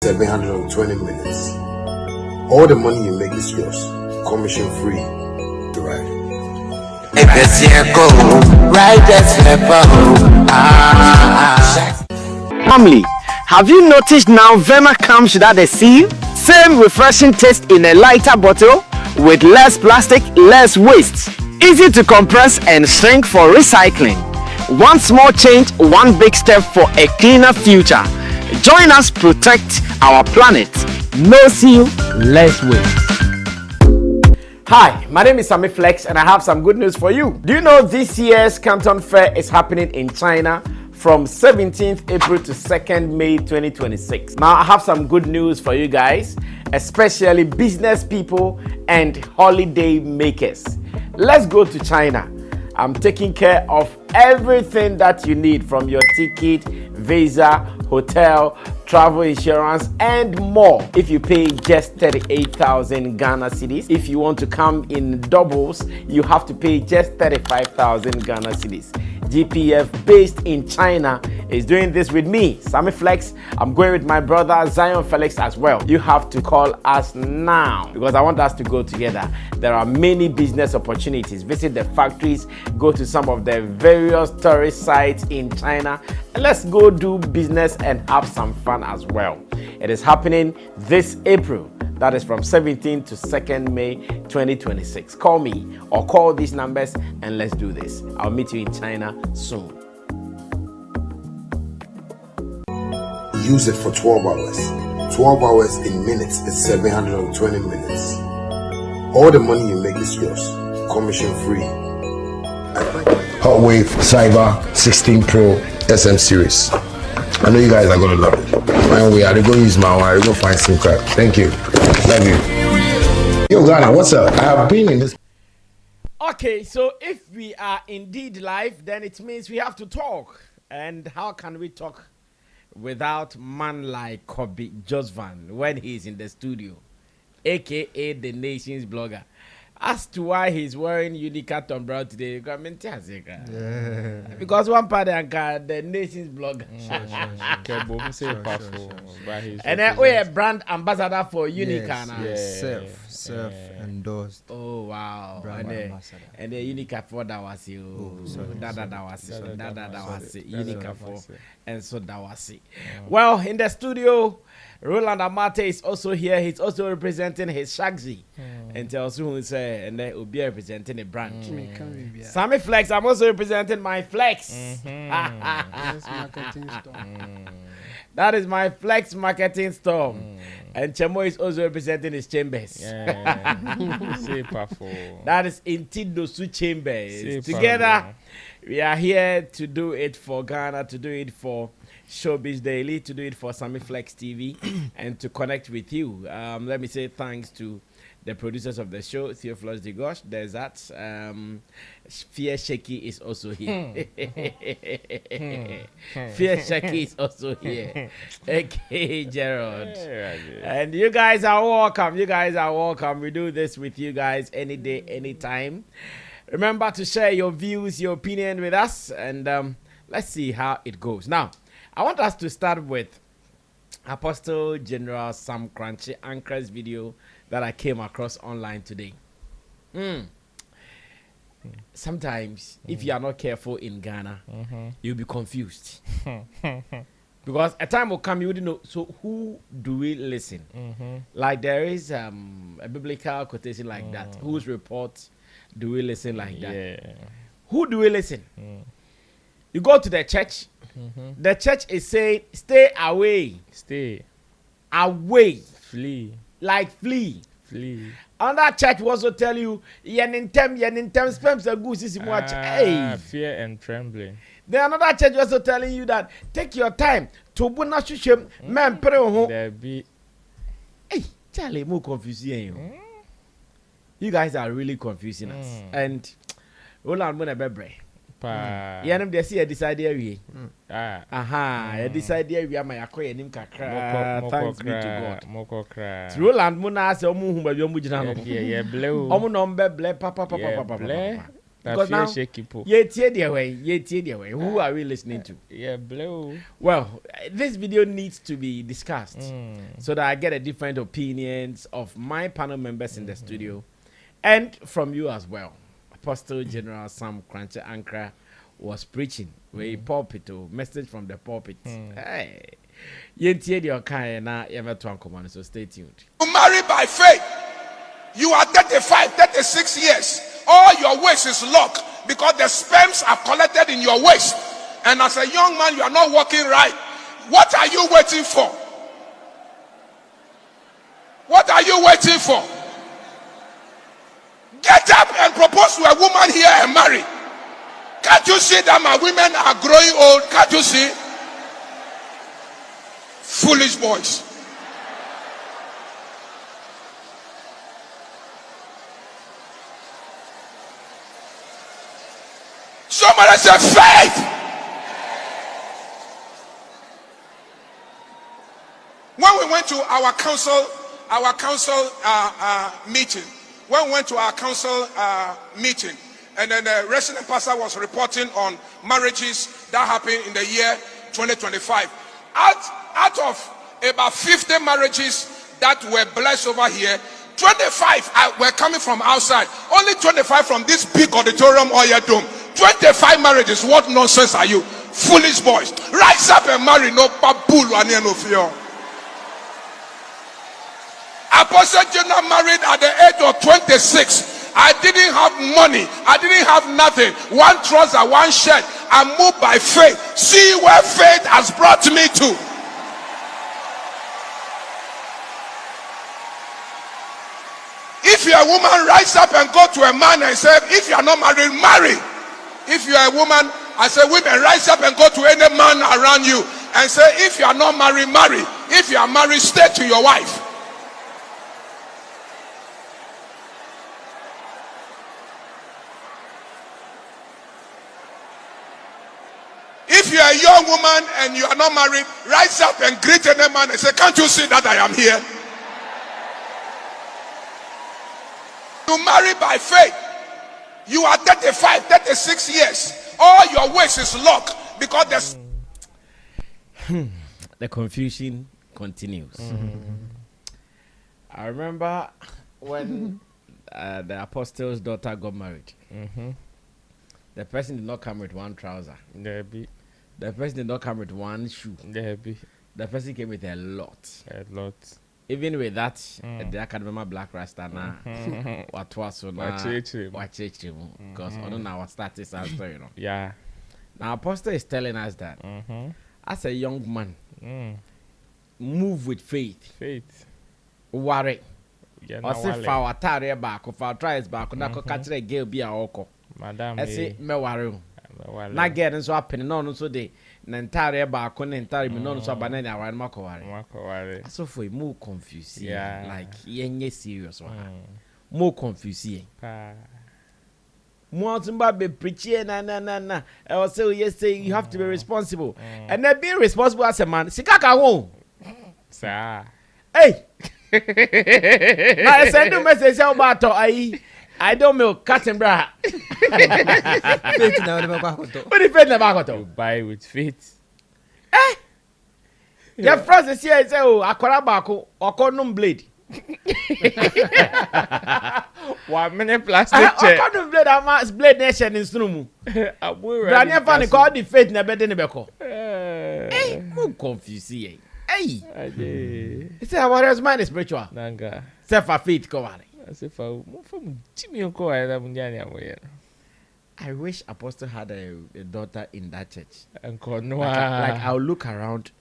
720 minutes. All the money you make is yours, commission free to ride. Family, have you noticed now Vema comes without a seal? Same refreshing taste in a lighter bottle with less plastic, less waste. Easy to compress and shrink for recycling. One small change, one big step for a cleaner future. Join us protect our planet. No seal, less waste. Hi, my name is Sammy Flex and I have some good news for you. Do you know this year's Canton Fair is happening in China from 17th April to 2nd May 2026. Now I have some good news for you guys, especially business people and holiday makers. Let's go to China. I'm taking care of everything that you need, from your ticket, visa, hotel, travel insurance, and more. If you pay just 38,000 Ghana cedis, if you want to come in doubles, you have to pay just 35,000 Ghana cedis. GPF based in China is doing this with me, Sammy Flex. I'm going with my brother Zion Felix as well. You have to call us now because I want us to go together. There are many business opportunities. Visit the factories, go to some of the various tourist sites in China, and let's go do business and have some fun as well. It is happening this April. That is from 17th to 2nd May 2026. Call me or call these numbers and let's do this. I'll meet you in China soon. Use it for 12 hours. 12 hours in minutes is 720 minutes. All the money you make is yours, commission free. Hot Wave Cyber 16 Pro SM series. I know you guys are gonna love it. My way, I go use my one. I go find SIM card. Thank you. Love you. Yo, Ghana, what's up? I have been in this. Okay, so if we are indeed live, then it means we have to talk. And how can we talk without man like Kobe Josvan when he's in the studio, aka the nation's blogger? As to why he's wearing Unicat umbrella today, because one part of the nation's blogger. And then we are brand ambassador for Unicat. Self endorsed. Oh wow! And the Unicat for that was you. That was Unicat for, and so that was it. Well, in the studio, Roland Amate is also here. He's also representing his Shagzy. And tells who say, and then will be representing a brand. Sammy Flex, I'm also representing my Flex. That is my Flex marketing store. And Chemo is also representing his chambers. That is Intidosu Chambers. Together, we are here to do it for Ghana, to do it for Showbiz Daily, to do it for Sammy Flex TV, and to connect with you. Let me say thanks to the producers of the show, Theophilus Digosh. There's that. Fear Shaky is also here. Fear Shaky is also here. Okay, Gerald. And you guys are welcome. You guys are welcome. We do this with you guys any day, anytime. Remember to share your views, your opinion with us, and let's see how it goes. Now, I want us to start with Apostle General Sam Crunchy Anchor's video that I came across online today. Sometimes, if you are not careful in Ghana, you'll be confused. Because a time will come, you wouldn't know, so who do we listen? Like there is a biblical quotation like that. Whose report do we listen like that? Who do we listen? You go to the church. The church is saying, stay away. Stay away. Flee. Like flee. Flee. Another church will also tell you, spams a goose is much. Fear and trembling. Then another church also telling you that take your time to man pray. There be. Hey, Charlie, more confusing you. You guys are really confusing us. And Roland Munabebre. Yanam de see a decide area. I decide area my acquaint him kakra. Thanks be to God. Moko Roland Muna say omu humba yo mujina no. Yeah, blue. Omu number ble papa. Because now, shaky po. Who are we listening to? Yeah, blue. Well, this video needs to be discussed so that I get a different opinions of my panel members in the studio and from you as well. Apostle General Sam Crancher Ankara was preaching with pulpit, message from the pulpit. Hey, so stay tuned. You marry by faith. You are 35, 36 years. All your waist is locked because the sperms are collected in your waist. And as a young man, you are not walking right. What are you waiting for? What are you waiting for? Get up and propose to a woman here and marry. Can't you see that my women are growing old? Can't you see? Foolish boys. Somebody say faith. When we went to our council meeting, and then the resident pastor was reporting on marriages that happened in the year 2025. Out of about 50 marriages that were blessed over here, 25 were coming from outside. Only 25 from this big auditorium or your dome. 25 marriages. What nonsense are you? Foolish boys. Rise up and marry. No babool and no fear. Apostle Jonah married at the age of 26. I didn't have money. I didn't have nothing. One trouser, one shirt. I moved by faith. See where faith has brought me to. If you're a woman, rise up and go to a man and say, if you are not married, marry. If you are a woman, I say, women, rise up and go to any man around you and say, if you are not married, marry. If you are married, stay to your wife. If you are a young woman and you are not married, rise up and greet any man and say, can't you see that I am here? You marry by faith. You are 35, 36 years. All your waist is locked because the confusion continues. I remember when the apostle's daughter got married. The person did not come with one trouser. The person did not come with one shoe. The person came with a lot. Even with that, the academy black rasta na what was so na because I don't know our status as you know. Yeah. Now Apostle is telling us that as a young man, move with faith. Worry. Or say for our tire back, or for tries back, na ko catch a girl be a oko. Madam, I say me worry. Na get so happen no so dey na entire back on entire me no so banana around makoware. So for more confused. Yeah. Like yenye serious one. More confused. More to be preaching na. I was say yesterday you have to be responsible. And then being responsible as a man, sikaka won. Sir. Hey. Now I send you message about I don't know cat and bra. What if you buy with faith? Eh? Your friends is here say oh akorabako okonum blade. 1 minute plastic chair. Okonum blade am blade nation in sunu. Brania fan call the faith na bede ne beko. Eh, who confuse here? Hey. Say what else man is spiritual? Nanga. Say for faith go on. I wish Apostle had a daughter in that church. Like I'll look around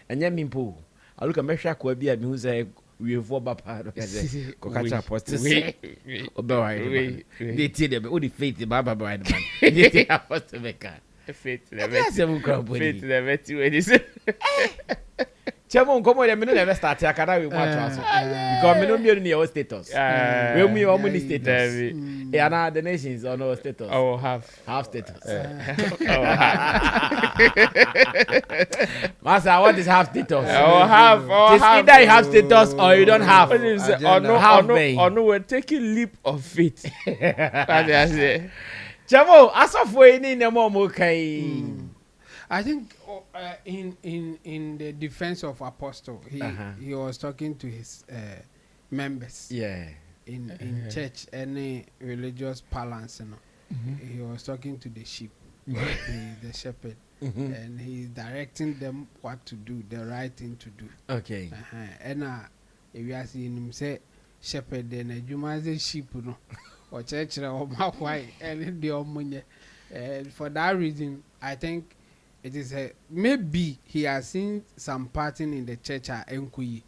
and then Mimpo. I'll look at Mesha Kwabia who say we have Bapa Cocacha Apostle. They tell them all the faith the Baba man. They Apostle Mecca. Faith never Chemo come on, me never start. I can't with much because me no be in your status. We me how many status? Yeah, now the nations on our status. Oh, half status. Master, what is half status? Oh, half. Either you have status or you don't have. Or no, we're taking leap of faith. Chamo, asofo any na mo okay. I think in the defense of Apostle, he was talking to his members. Yeah. In church, any religious balance, you know. He was talking to the sheep, the shepherd, and he's directing them what to do, the right thing to do. Okay. And if you are seeing him say shepherd, then you must say sheep, you know, or church or my white, and the money. And for that reason, I think it is maybe he has seen some pattern in the church at Enkuyi,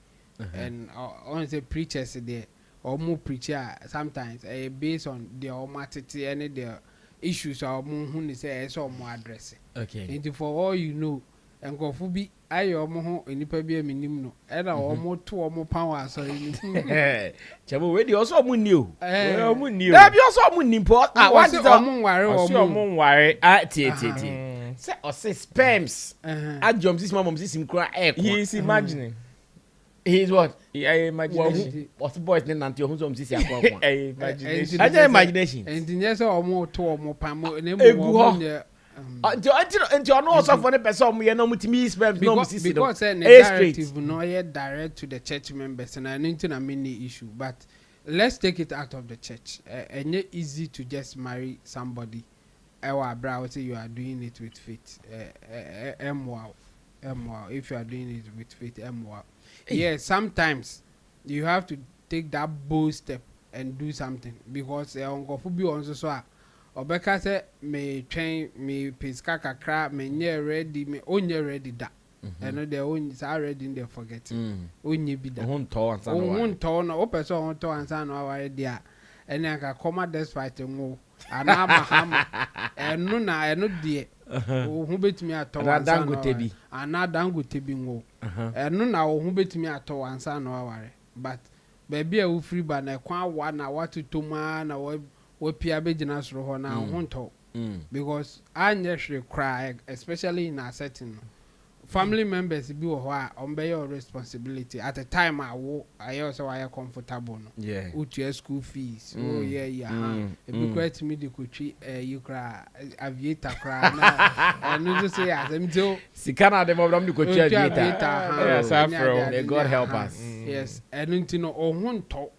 and on the preachers there. Or more preacher sometimes based on their omatity and their issues or more who say so more address. Okay. And for all you know, and go for be I or more in the pebby minimum, and or more 2 or more power. So, Chamo, where you also new. There be also import. What is our moon worry or moon worry at TTT? Say or say spams. I jump this mom, this him cry. He is imagining. He's what? I imagine. What's the boy's name? Nanti ohun so msisi akwa. Imagination. I imagination. And in yes or more 2 or more pamo. Until I know also for the person we are not mutimi spams. No msisi. Because the narrative no yet direct to the church members, and I need to many issue. But let's take it out of the church. And it's easy to just marry somebody. Our brother say you are doing it with faith. Wow. If you are doing it with faith, wow. Yeah, sometimes you have to take that bold step and do something because uncle be also so. Obeka say me train me piska kakra me nye ready me onye ready da. And they only is already in there forget. Onye be da. Hunto no person hunto ansa no aware dia. And I can come at this fight and Anama and no na and no dear. Who bet me at all and dango tebi wo. And no now who bet me at all and son or but baby a free banner kwa one na what to man or what Pia Beginas roho na hunto. Because I naturally cry, especially in a setting. Family members be on your responsibility. At the time I also are comfortable. Yeah. With your school fees. Oh yeah. If you quite me the country, you cry aviator cry. And you just say as them too. Sikana de mobram the country aviator. Yes, afro. May God help us. Yes. And you know oh talk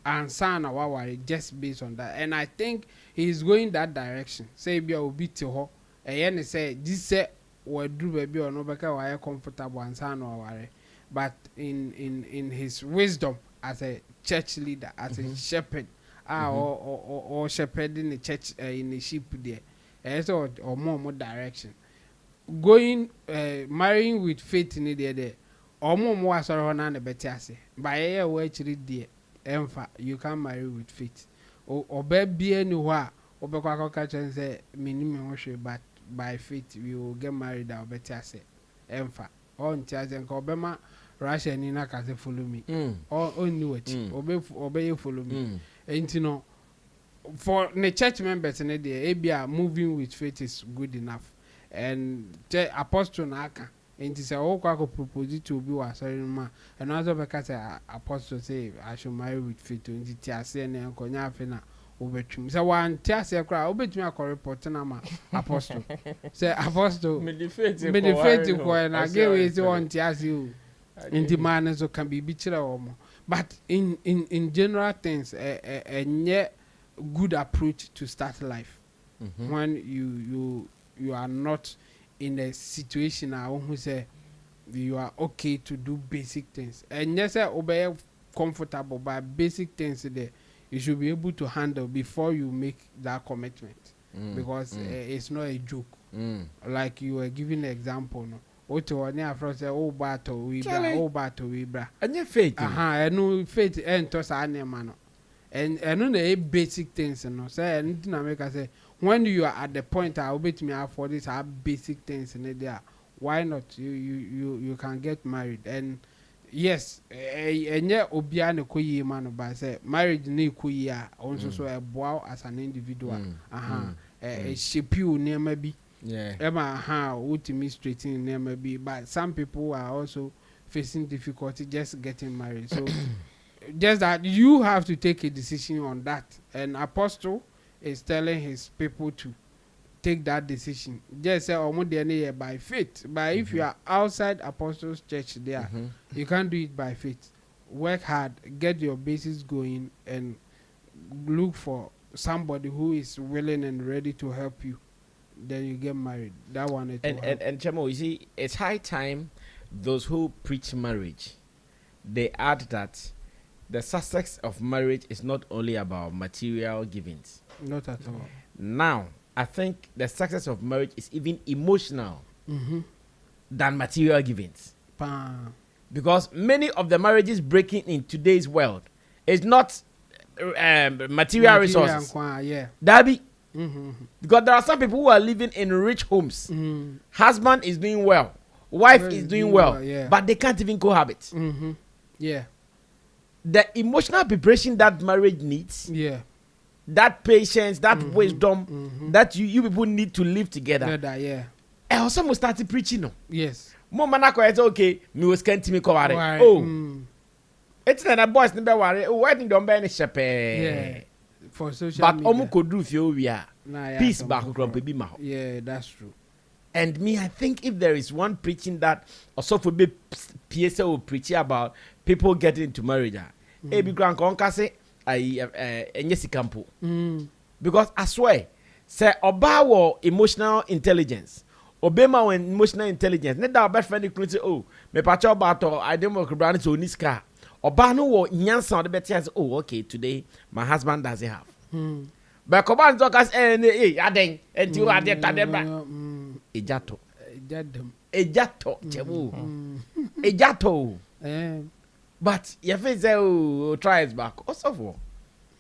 and son our just based on that. And I think he's going that direction. Say be will be to her. And say this say what do baby or no because why comfortable and son or but in his wisdom as a church leader, as a shepherd, or shepherding the church in the sheep there, or more direction. Going marrying with faith in the there, or more sorrow on the better say. By a way, dear, you can marry with faith. Or baby anywhere, or because catch and say minimum but by faith we will get married or better say emfa on tia zen ko bema Russia ni na ka say follow me or only what obey you follow me and you know for the church members in the ebia moving with faith is good enough and the apostle na aka and say o kwa ko propose to be wa sorry ma and also because apostle say I should marry with faith and tia say na ko nya afi na obetwum say one tia say kra obetwum akọ report na ma apostle say apostle me the faith ko na give we say one tia say o inti man so can be kire omo but in general things a good approach to start life when you are not in a situation who say you are okay to do basic things and yes obey comfortable but basic things there you should be able to handle before you make that commitment because it's not a joke. Like you were giving an example, no. Oto oni afro say oh battle we bra. And faith. No faith and to sa na no. And no na basic things no. Say anything na make say when you are at the point I obey me afford this basic things in there. Why not you can get married and yes, enye obia ne koyi man ba say marriage ne koyi a onso so e boa as an individual shape you near be ultimate straighten near be but some people are also facing difficulty just getting married so just that you have to take a decision on that and apostle is telling his people to take that decision. Just say omo by faith. But if you are outside Apostles Church there, you can't do it by faith. Work hard, get your basis going, and look for somebody who is willing and ready to help you. Then you get married. That one and Chemo, you see, it's high time those who preach marriage, they add that the success of marriage is not only about material givings. Not at all. Now, I think the success of marriage is even emotional than material givings. Because many of the marriages breaking in today's world is not material resources. That because there are some people who are living in rich homes. Husband is doing well, wife is doing well, but they can't even cohabit. Yeah. The emotional preparation that marriage needs, that patience, that wisdom that you people need to live together. And also we started preaching. No? Yes. Mama na say okay, me was can't me cover it. Oh. It's not a boys never worry. Oh, why don't be any shepe? Yeah. For social but media. omu could do few we are. Peace back baby ma. Yeah, that's true. And me, I think if there is one preaching that also for be PSA will preach about people getting into marriage, ebi grand konka say enyesi campo. Because I swear, say oba wo emotional intelligence. Obema when emotional intelligence. Net that best friend say, oh, me pacha oba to I dem work brand to niska. Oba no wo nyansa the better say, oh, okay, today my husband doesn't have. But Koban talk as aden and you are there tadeba. Ejato. Chemu. Ejato. But your face say oh try it back. Also for.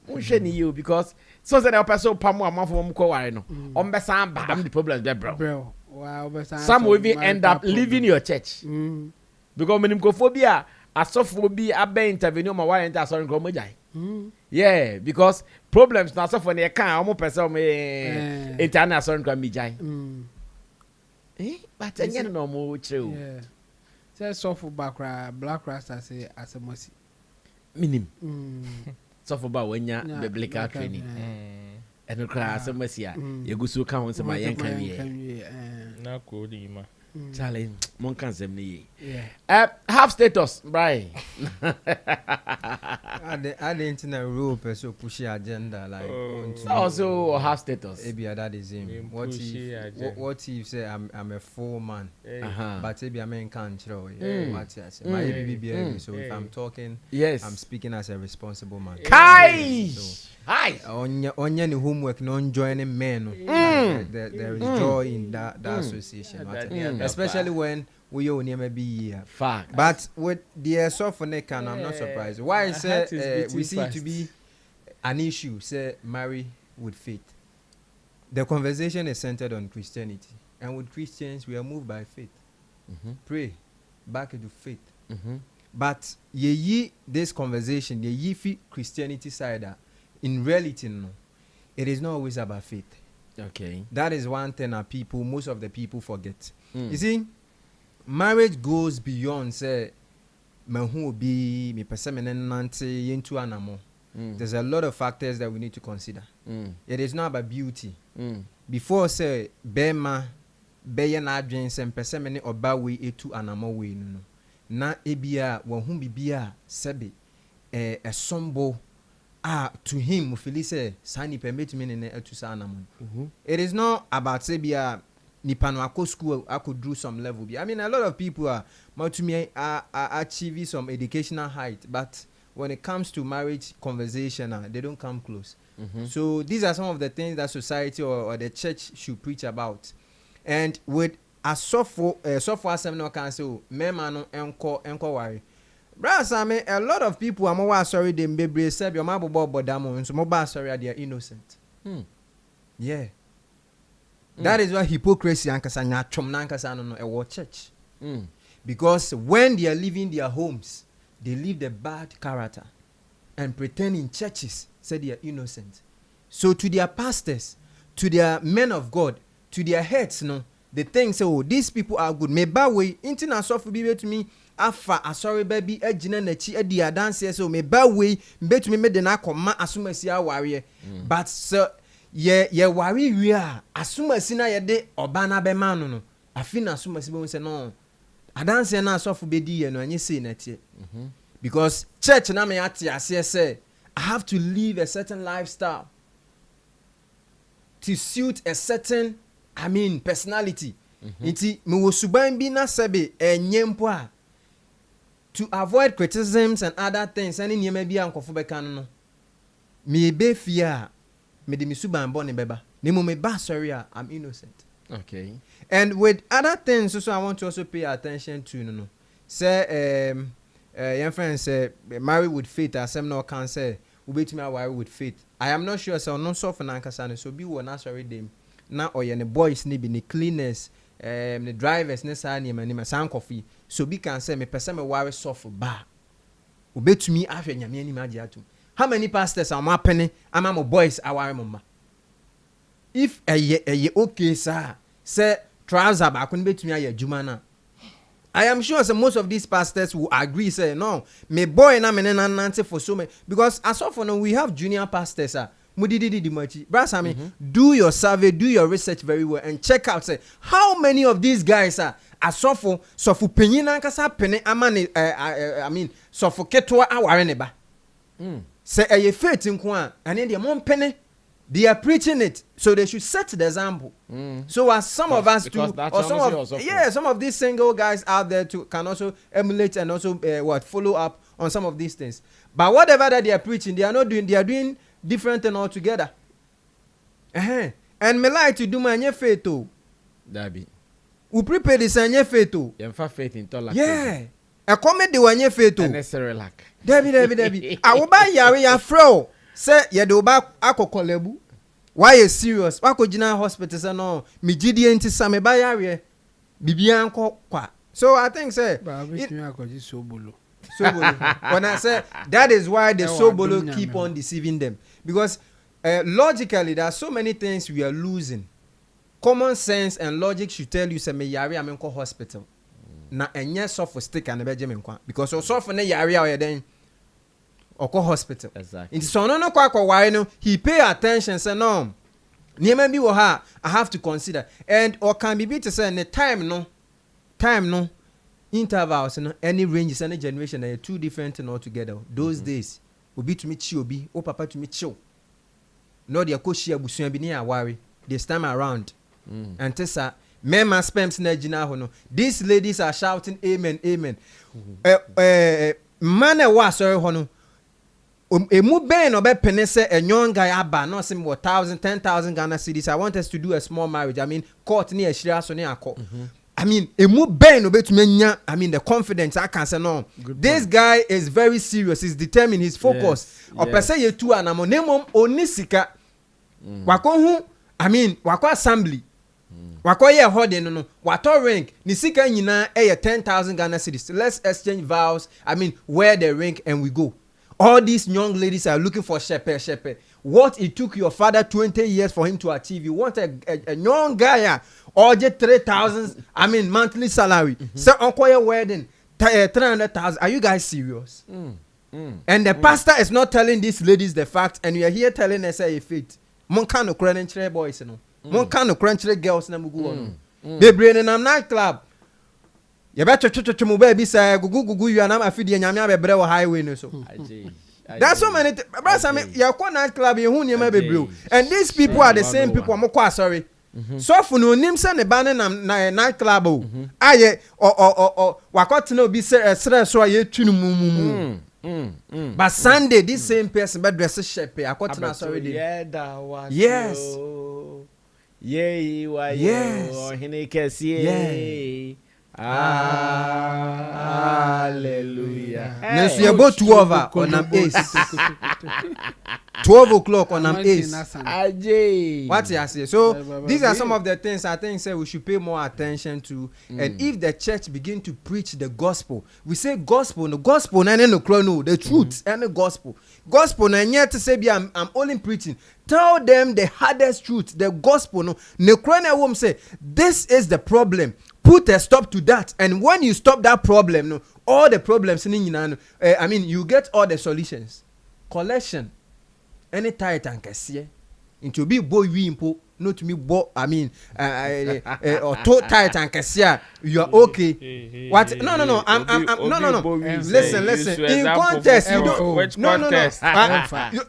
Unsheni you because so say the person pamu amount for mko ware no. Ombesa ba am the problem there bro. Wow, some will even end up leaving your church. Because menimkophobia asophobia abe intervene ma why enter sorry nko mojai. Yeah, because problems na so for ne kan omo person me internet sorry nko mijai. But again no mo true. Yeah. Say suffer backra black rasta say as a mercy. Minim. Suffer ba wanya biblical training. And cry as a mercy. You go so count some my young na ko di ma. Charlie, mon can say me. Have status, Brian. I didn't know rule person push agenda like also have status. Maybe that is him. What if say I'm a full man, but maybe I mean can't throw. What I say, my baby. So if I'm talking, yes, I'm speaking as a responsible man. Kai. Hi. On any homework, non joining men. There is joy in that association, especially when we only maybe here. Fact. But with the soft neck, I'm not surprised. Why say we see it to be an issue? Say marry with faith. The conversation is centered on Christianity, and with Christians we are moved by faith. Pray back into faith. But this conversation, ye Christianity side. In reality, no, it is not always about faith. Okay. That is one thing that most of the people forget. You see, marriage goes beyond, say, there's a lot of factors that we need to consider. It is not about beauty. Before, say, Bema, Bayana James, and Persemene or Bawi, etu anamo way, no. Na ebia, wahum bibia, Sebi, a sombo. To him, Felice, Sani permit me to Sanamon. It is not about Sebia Nipanwako school. I could do some level. I mean, a lot of people are achieving some educational height, but when it comes to marriage conversation, they don't come close. So these are some of the things that society or the church should preach about. And with a software seminar council, memano enko worry. Brother Sammy, a lot of people are more sorry than baby said your mabbo bodamo, so mobile sorry they are innocent. Yeah. That is why hypocrisy and kasanya chom nankasano a war church. Because when they are leaving their homes, they leave the bad character and pretend in churches say they are innocent. So to their pastors, to their men of God, to their heads, they think so these people are good. Me ba way internet soft be to me. Afa asori baby ejina nachi edi adanse so me ba we betumi me de na akoma asomasi aware but so ye wari wi a asuma si na ye de oba na be ma no afi na asuma si be say no adanse na asofo be di ye no anye say na tie because church na me ate ase say I have to live a certain lifestyle to suit a certain personality. Iti me wo suban bi na sebe enye mpo a to avoid criticisms and other things any nyema bi ankofo be kan no me be fear me de me suban bo ne beba ne mo me ba sorry I'm innocent. Okay. And with other things also I want to also pay attention to no say your friend say marry with faith asem no can say we bet me marry with faith. I am not sure so no so for nankasa so bi wo na sorry dem na oye ne boys ni bi ne cleaners the drivers ne sa ni ma san coffee so bi can say me person me worry soft ba we bet me ahwe nyame ani ma atum. How many pastors am apene am am boys aware mama if eye okay sir say trouser ba ko ne bet me aye adwuma na I am sure so most of these pastors will agree say no me boy na me nante for so many because as of now we have junior pastors mudidi machi bra Sammy do your survey, do your research very well and check out say how many of these guys are asofo penyin ankasa pene amane sofo ketwa aware ne ba say eye faith nko a ane de mon pene they are preaching it so they should set the example. So as some of us do or some of these single guys out there too can also emulate and also follow up on some of these things. But whatever that they are preaching, they are doing different thing altogether. And me like to do my faith too. Dabi. We prepare this anye faith too. Yemfa faith in tola. Yeah. A comedy wanye faith too. Unnecessary lack. Dabi. I will buy yare ya fro. Say ye do ba akoko lebu. Why is serious? Wako jina hospital say no. Mi gidi enti sa me ba yare. Bibia anko kwa. So I think say when I say that is why the sobolo keep on deceiving them because logically there are so many things we are losing. Common sense and logic should tell you say me yare amenko hospital. Na enye suffer stick and beje me kwa because so suffer na yare o then oko hospital. Exactly. Into so no kwa why no he pay attention say no. Niema bi wo ha I have to consider and or can be to say the time no intervals no any ranges any generation are two different thing altogether. Those days obi to me chi obi o papa to me chill no dia ko shia busuan bi ni aware this time around and tesa mema spams na gina ho no these ladies are shouting amen man e wa sorry ho no emu ben no be pene say a young guy aba no say 1,000 10,000 Ghana cedis. I want us to do a small marriage. Court ni ehira so ni akọ. Emu ben no be to menya. The confidence I can say no. This guy is very serious. He's determined. He's focused. O pese ye tu anamo nemom onisika. Wako hu wako assembly. Wako ye hode no. Wato rank ni sika nyina 10,000 Ghana cedis. Let's exchange vows. Wear the rank and we go. All these young ladies are looking for shepherd. What it took your father 20 years for him to achieve. You want a young guy or just 3,000 monthly salary. So uncle your wedding 300,000. Are you guys serious? And the pastor is not telling these ladies the fact, and you are here telling us a faith. Mon kind of crunch boys, mon kind of crunch girls na mugu. They bring in a nightclub. You better to move baby say gugu you and I'm afidi nyame abebre wo highway no so. That's so many you call night club you hu nyame bebre. And these people are the same people I'm quite sorry. So for no nim say ne ban na night club o. Aye or wakot no be say sere so aye tunu mumu. But Sunday this same person be dress shape akot na sorry dey. Yeah that was. Yes. Yay wa ye ohene kesi. Hallelujah. Next year about 12 on am ace. 12 o'clock on am ace. What you say? So these are some of the things I think say we should pay more attention to. And if the church begin to preach the gospel, we say gospel, no gospel, no chrono, the truth, and the gospel. Gospel, and yet to say I'm only preaching. Tell them the hardest truth, the gospel. No, Necronia won't say this is the problem. Put a stop to that, and when you stop that problem, no, all the problems you get all the solutions. Collection, any tithe and cashier, into be boy we impo not to me bo I mean or to tight and kasia you are okay. What no I'm no listen in contest you don't which no contest?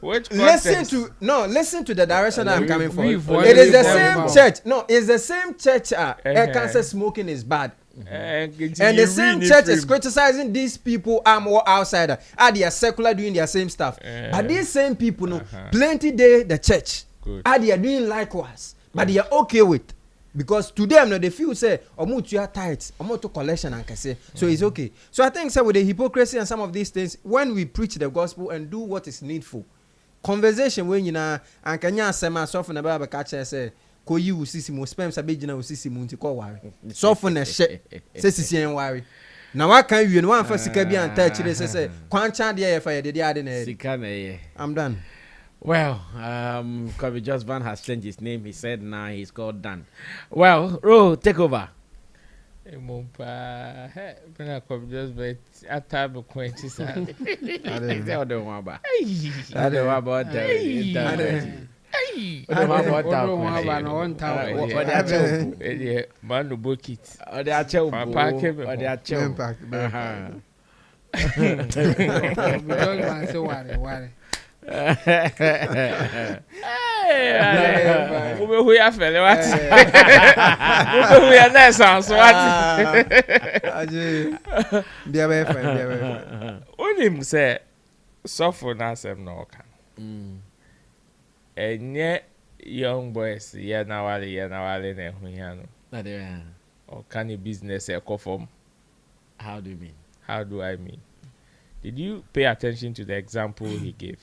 Which listen to the direction I'm coming from. It is the same church. No, it's the same church. Cancer smoking is bad. And the same church is criticizing these people are more outsider. They are secular doing their same stuff. But these same people, no, plenty day the church. They are doing likewise. But they are okay with. Because to them, no, they feel say, you are tight, to collection and can say. So it's okay. So I think with the hypocrisy and some of these things, when we preach the gospel and do what is needful, conversation when you know, and can you say myself in the Bible catch say, ko yi usisi mo spam sabe gina usisi mo nti ko ware so for na she se sisi en ware na wa kan wie no wan fa sika bi anta chire se kwan chan de ye fa ye de ade na sika na ye. I'm done. Well, Kobe Josvan has changed his name. He said now he's called Dan. Well, Ro, take over. Mumpa, when I come just but at time of quenches. I don't know about that. Man to book it. Or the actual pack or the actual pack. We are fellow. What? We are nice. So what? Dear my friend, what him say? Suffer na sem no can. And yet, young boys, na wale na hunyano. Or can a business form? How do you mean? How do I mean? Did you pay attention to the example he gave?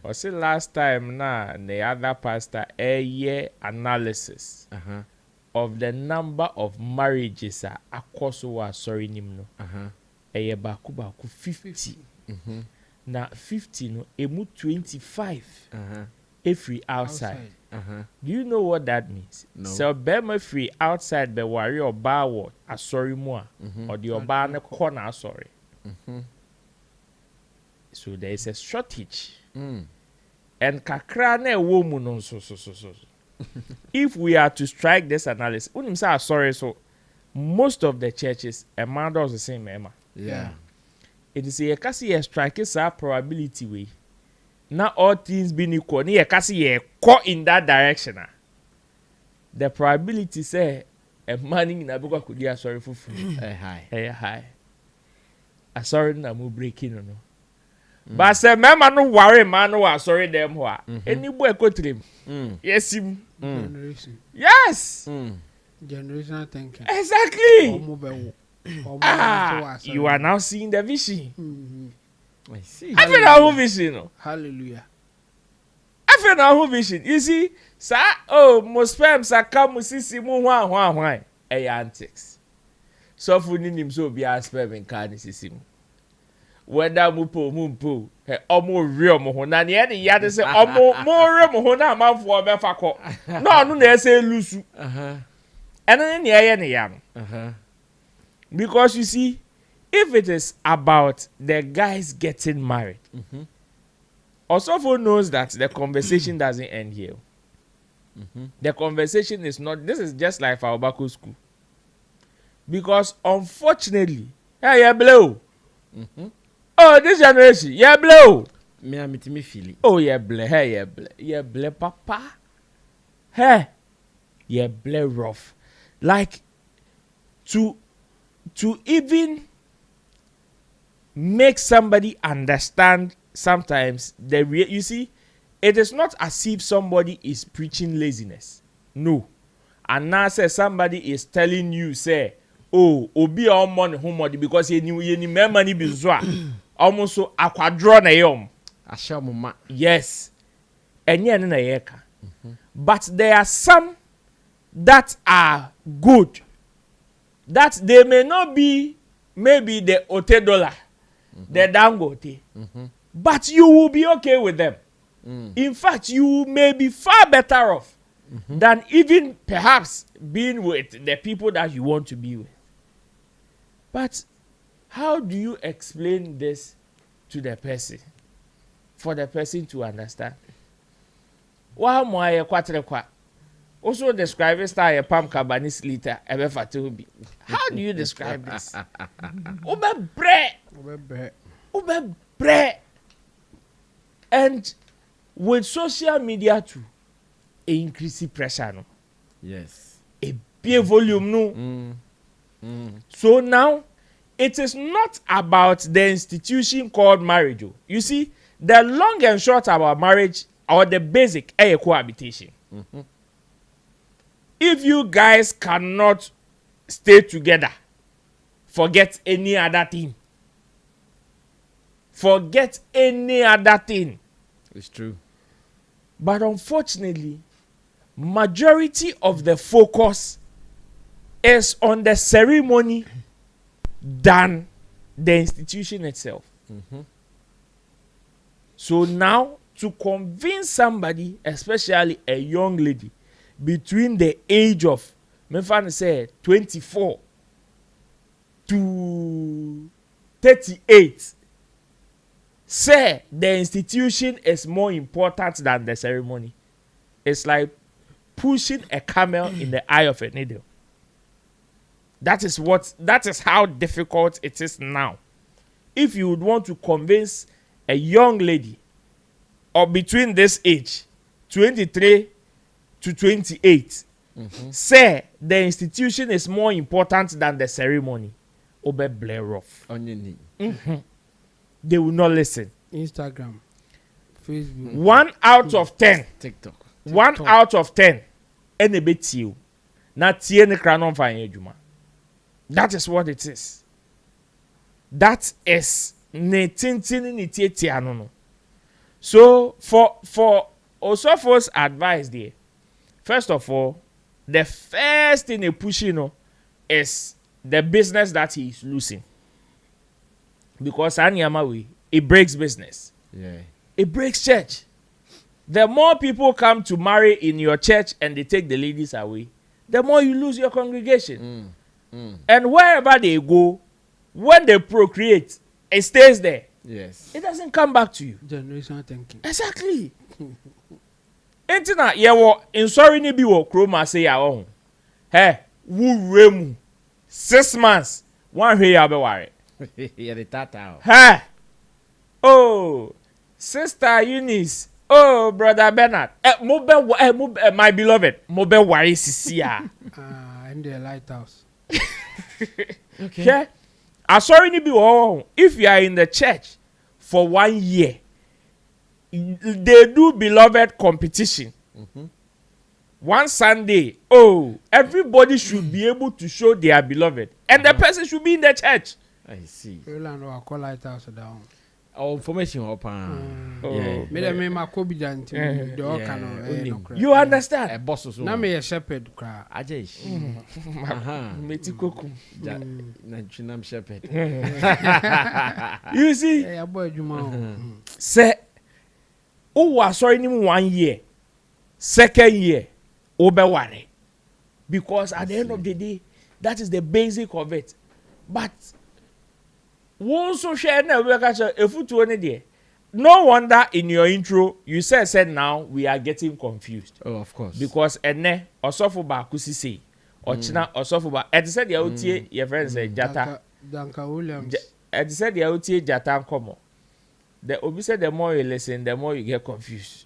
Or say last time the other pastor a year analysis of the number of marriages akoso sorry nimno. A year baku 50. Now 50 no emu 25 free outside. Do you know what that means? No. So bema free outside the worry or bar what a sorry more or the oba na corner sorry. So there is a shortage. And kakra na woman no so. If we are to strike this analysis, unim say sorry so most of the churches a man does the same Emma. Yeah. It is a kasi strike is a probability way. Now all things being equal, ni kasi caught in that direction. The probability say a man in a book could be sorry for food. High. A sorry na mu breaking no. But say mama no worry man no sorry them who are. Any boy go to him. Yes him. Generation. Yes. Generational thinking. Exactly. You You are now seeing the vision. I see. I feel our vision. No? Hallelujah. I feel our vision. You see, sir, most spams are come sisi mu one. Antics. So for him so be a spam in can sisi mu. Whether mumpo, omo real mo na ne ye ya say omo more mo na manfo be fa ko. No na say lusu. And then ne ya no. Because you see, if it is about the guys getting married, Osofo knows that the conversation doesn't end here. The conversation is not, this is just like our Bako school. Because unfortunately, hey, yeah, blow. Oh, this generation, yeah, blow. Me feel it. Oh, yeah, bleh, hey, yeah, bleh, papa. Hey, yeah, bleh, rough. Like, to even make somebody understand sometimes you see, it is not as if somebody is preaching laziness. No. And now say somebody is telling you, say, oh, obi all money home because you need more money bizwa. Almost so aquadron na yom. Ashamuma. Yes. And na yeka. But there are some that are good. That they may not be maybe the $80, the Dangote, but you will be okay with them. In fact, you may be far better off than even perhaps being with the people that you want to be with. But how do you explain this to the person for the person to understand? wa mo aye kwatere kwa also describe style pam cabanis liter ebe fate bi. How do you describe this? Ube bre. And with social media too, increase pressure no. Yes. A big volume no. So now it is not about the institution called marriage. You see, the long and short about marriage or the basic cohabitation. If you guys cannot stay together, forget any other thing. Forget any other thing. It's true. But unfortunately, majority of the focus is on the ceremony than the institution itself. So now, to convince somebody, especially a young lady, between the age of, me fan say 24 to 38, say the institution is more important than the ceremony. It's like pushing a camel in the eye of a needle. That is how difficult it is now. If you would want to convince a young lady or between this age, 23 to 28, say the institution is more important than the ceremony, obe blare off. On your knee. They will not listen. Instagram, Facebook. 1 out of 10. TikTok. 1 out of 10. Any bit you. Not tie ne kranon fanye juma. That is what it is. That is ne tintini ni tie anono. So for Osofo's advice there, first of all, the first thing they push is the business that he is losing. Because Anyamawi, it breaks business. Yeah. It breaks church. The more people come to marry in your church and they take the ladies away, the more you lose your congregation. And wherever they go, when they procreate, it stays there. Yes. It doesn't come back to you. Generational thinking. Exactly. Entina yewo insori ni bi wo kroma say ya ohun. Hey, wu remu 6 months. One hwe ya be ware. Yeah, the tata. Hey. Oh, Sister Eunice. Oh, Brother Bernard. My beloved. Mobe ware sisi ya. In the lighthouse. Okay. Yeah. Asori ni bi wo. If you are in the church for 1 year, they do beloved competition. One Sunday, everybody should be able to show their beloved, and the person should be in the church. I see. I call lighthouse down. Our information open. Yeah. Me ma ko bi janti the all You understand? A boss so. Na me a shepherd kra. Ajesh. Meti kokum. Na chinam shepherd. You see? Yeah, boy juma. Say sorry ni 1 year. Second year, obeware. Because at the end of the day, that is the basic of it. But once you share na we catch a foot to there. No wonder in your intro you said now we are getting confused. Oh, of course. Because ene osofo ba kusisi ochina osofo ba e said ya otie your friend say jata Danka Williams. E said ya otie jata nkomo. The obi said the more you listen the more you get confused.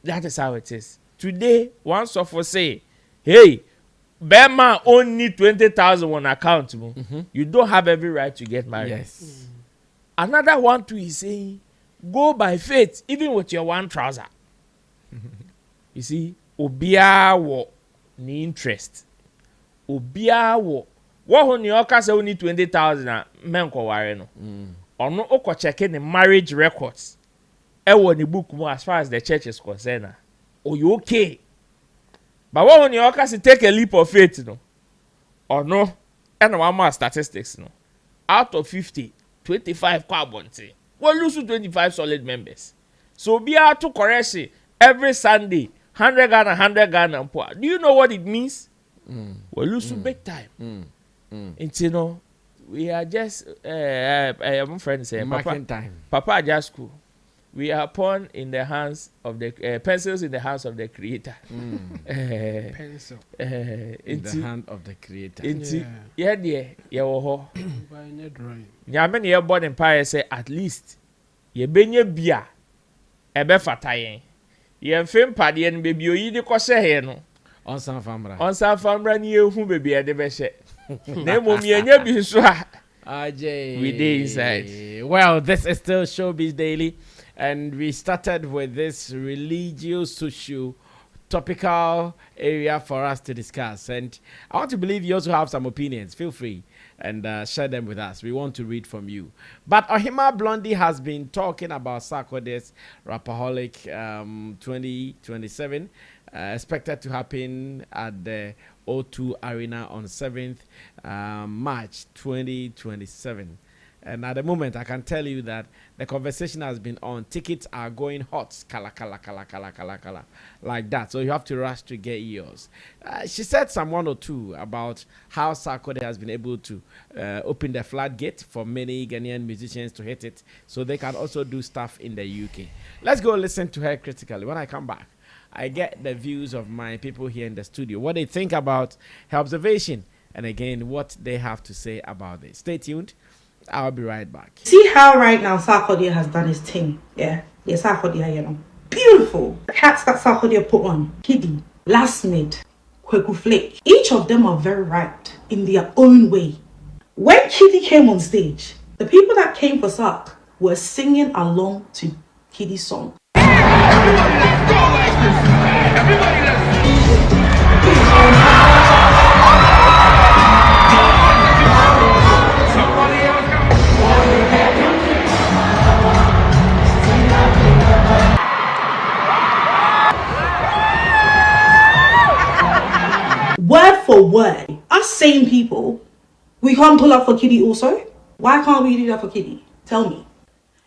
That is how it is. Today one sofo say, hey, Bema only 20,000 on account. You don't have every right to get married. Yes. Another one too is saying, go by faith, even with your one trouser. You see, obia wo ni interest. Obia wo. What when you say only 20,000 men ko ware no. Ono oko check the marriage records. E wo ni book mo as far as the church is concerned. Oh, you okay? But what when you say take a leap of faith, no? Or no? And one more statistics, no? Out of 50, 25 carbon. We'll lose to 25 solid members. So be out to correction every Sunday, 100 Ghana, 100 Ghana and poor. Do you know what it means? We'll lose to big time. And you know, we are just my friend say, Marking time. Papa just school. we are pawn in the hands of the pencils in the hands of the creator. Pencil. In the hand of the creator. Yeah, dear, yeah, oh, drawing. Yaman, you're born in Empire say at least ye benye bia ebe fatayen. Ye fem padi en baby oyi de kwose he no. On San Famra. On San Famra ni ehu baby e de be hye. Na mom ye nya bi so a. We dey inside. Well, this is still Showbiz Daily, and we started with this religious social topical area for us to discuss. And I want to believe you also have some opinions. Feel free and share them with us. We want to read from you. But Ohima Blondie has been talking about Sarkodie's Rapaholic 2027, expected to happen at the O2 Arena on 7th March 2027. And at the moment, I can tell you that the conversation has been on. Tickets are going hot, kala, like that. So you have to rush to get yours. She said some one or two about how Sarkodie has been able to open the floodgate for many Ghanaian musicians to hit it, so they can also do stuff in the UK. Let's go listen to her critically. When I come back, I get the views of my people here in the studio, what they think about her observation, and again, what they have to say about this. Stay tuned. I'll be right back. See how right now Sarkodie has done his thing. Yeah, Sarkodie, you know. Beautiful. The cats that Sarkodie put on. Kiddy, Last Mid, Kweku Flake. Each of them are very right in their own way. When Kiddy came on stage, the people that came for Sark were singing along to Kiddy's song. Everybody, let's go like this. Everybody, let's Word for word, us same people, we can't pull up for Kiddy also. Why can't we do that for Kiddy? Tell me.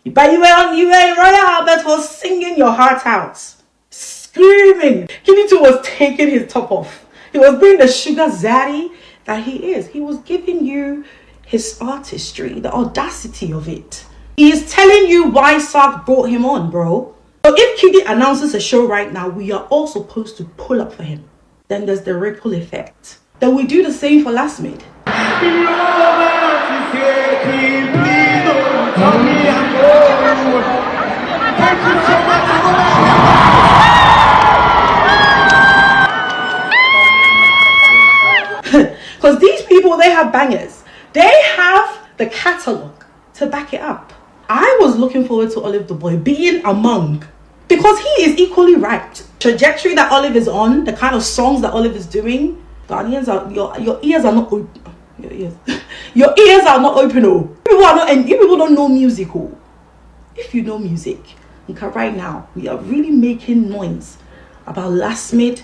But you were in Royal Albert was singing your heart out, screaming. Kiddy too was taking his top off. He was being the sugar zaddy that he is. He was giving you his artistry, the audacity of it. He is telling you why Sark brought him on, bro. So if Kiddy announces a show right now, we are all supposed to pull up for him. Then there's the ripple effect. Then we do the same for Last Mid. Because these people, they have bangers. They have the catalogue to back it up. I was looking forward to Olive the Boy being among, because he is equally right. Trajectory that Olive is on, the kind of songs that Olive is doing, Ghanaians are, your ears are not open. Your ears are not open. Oh, people are not, and you people don't know music. Oh, if you know music, okay, right now we are really making noise about Last Mid,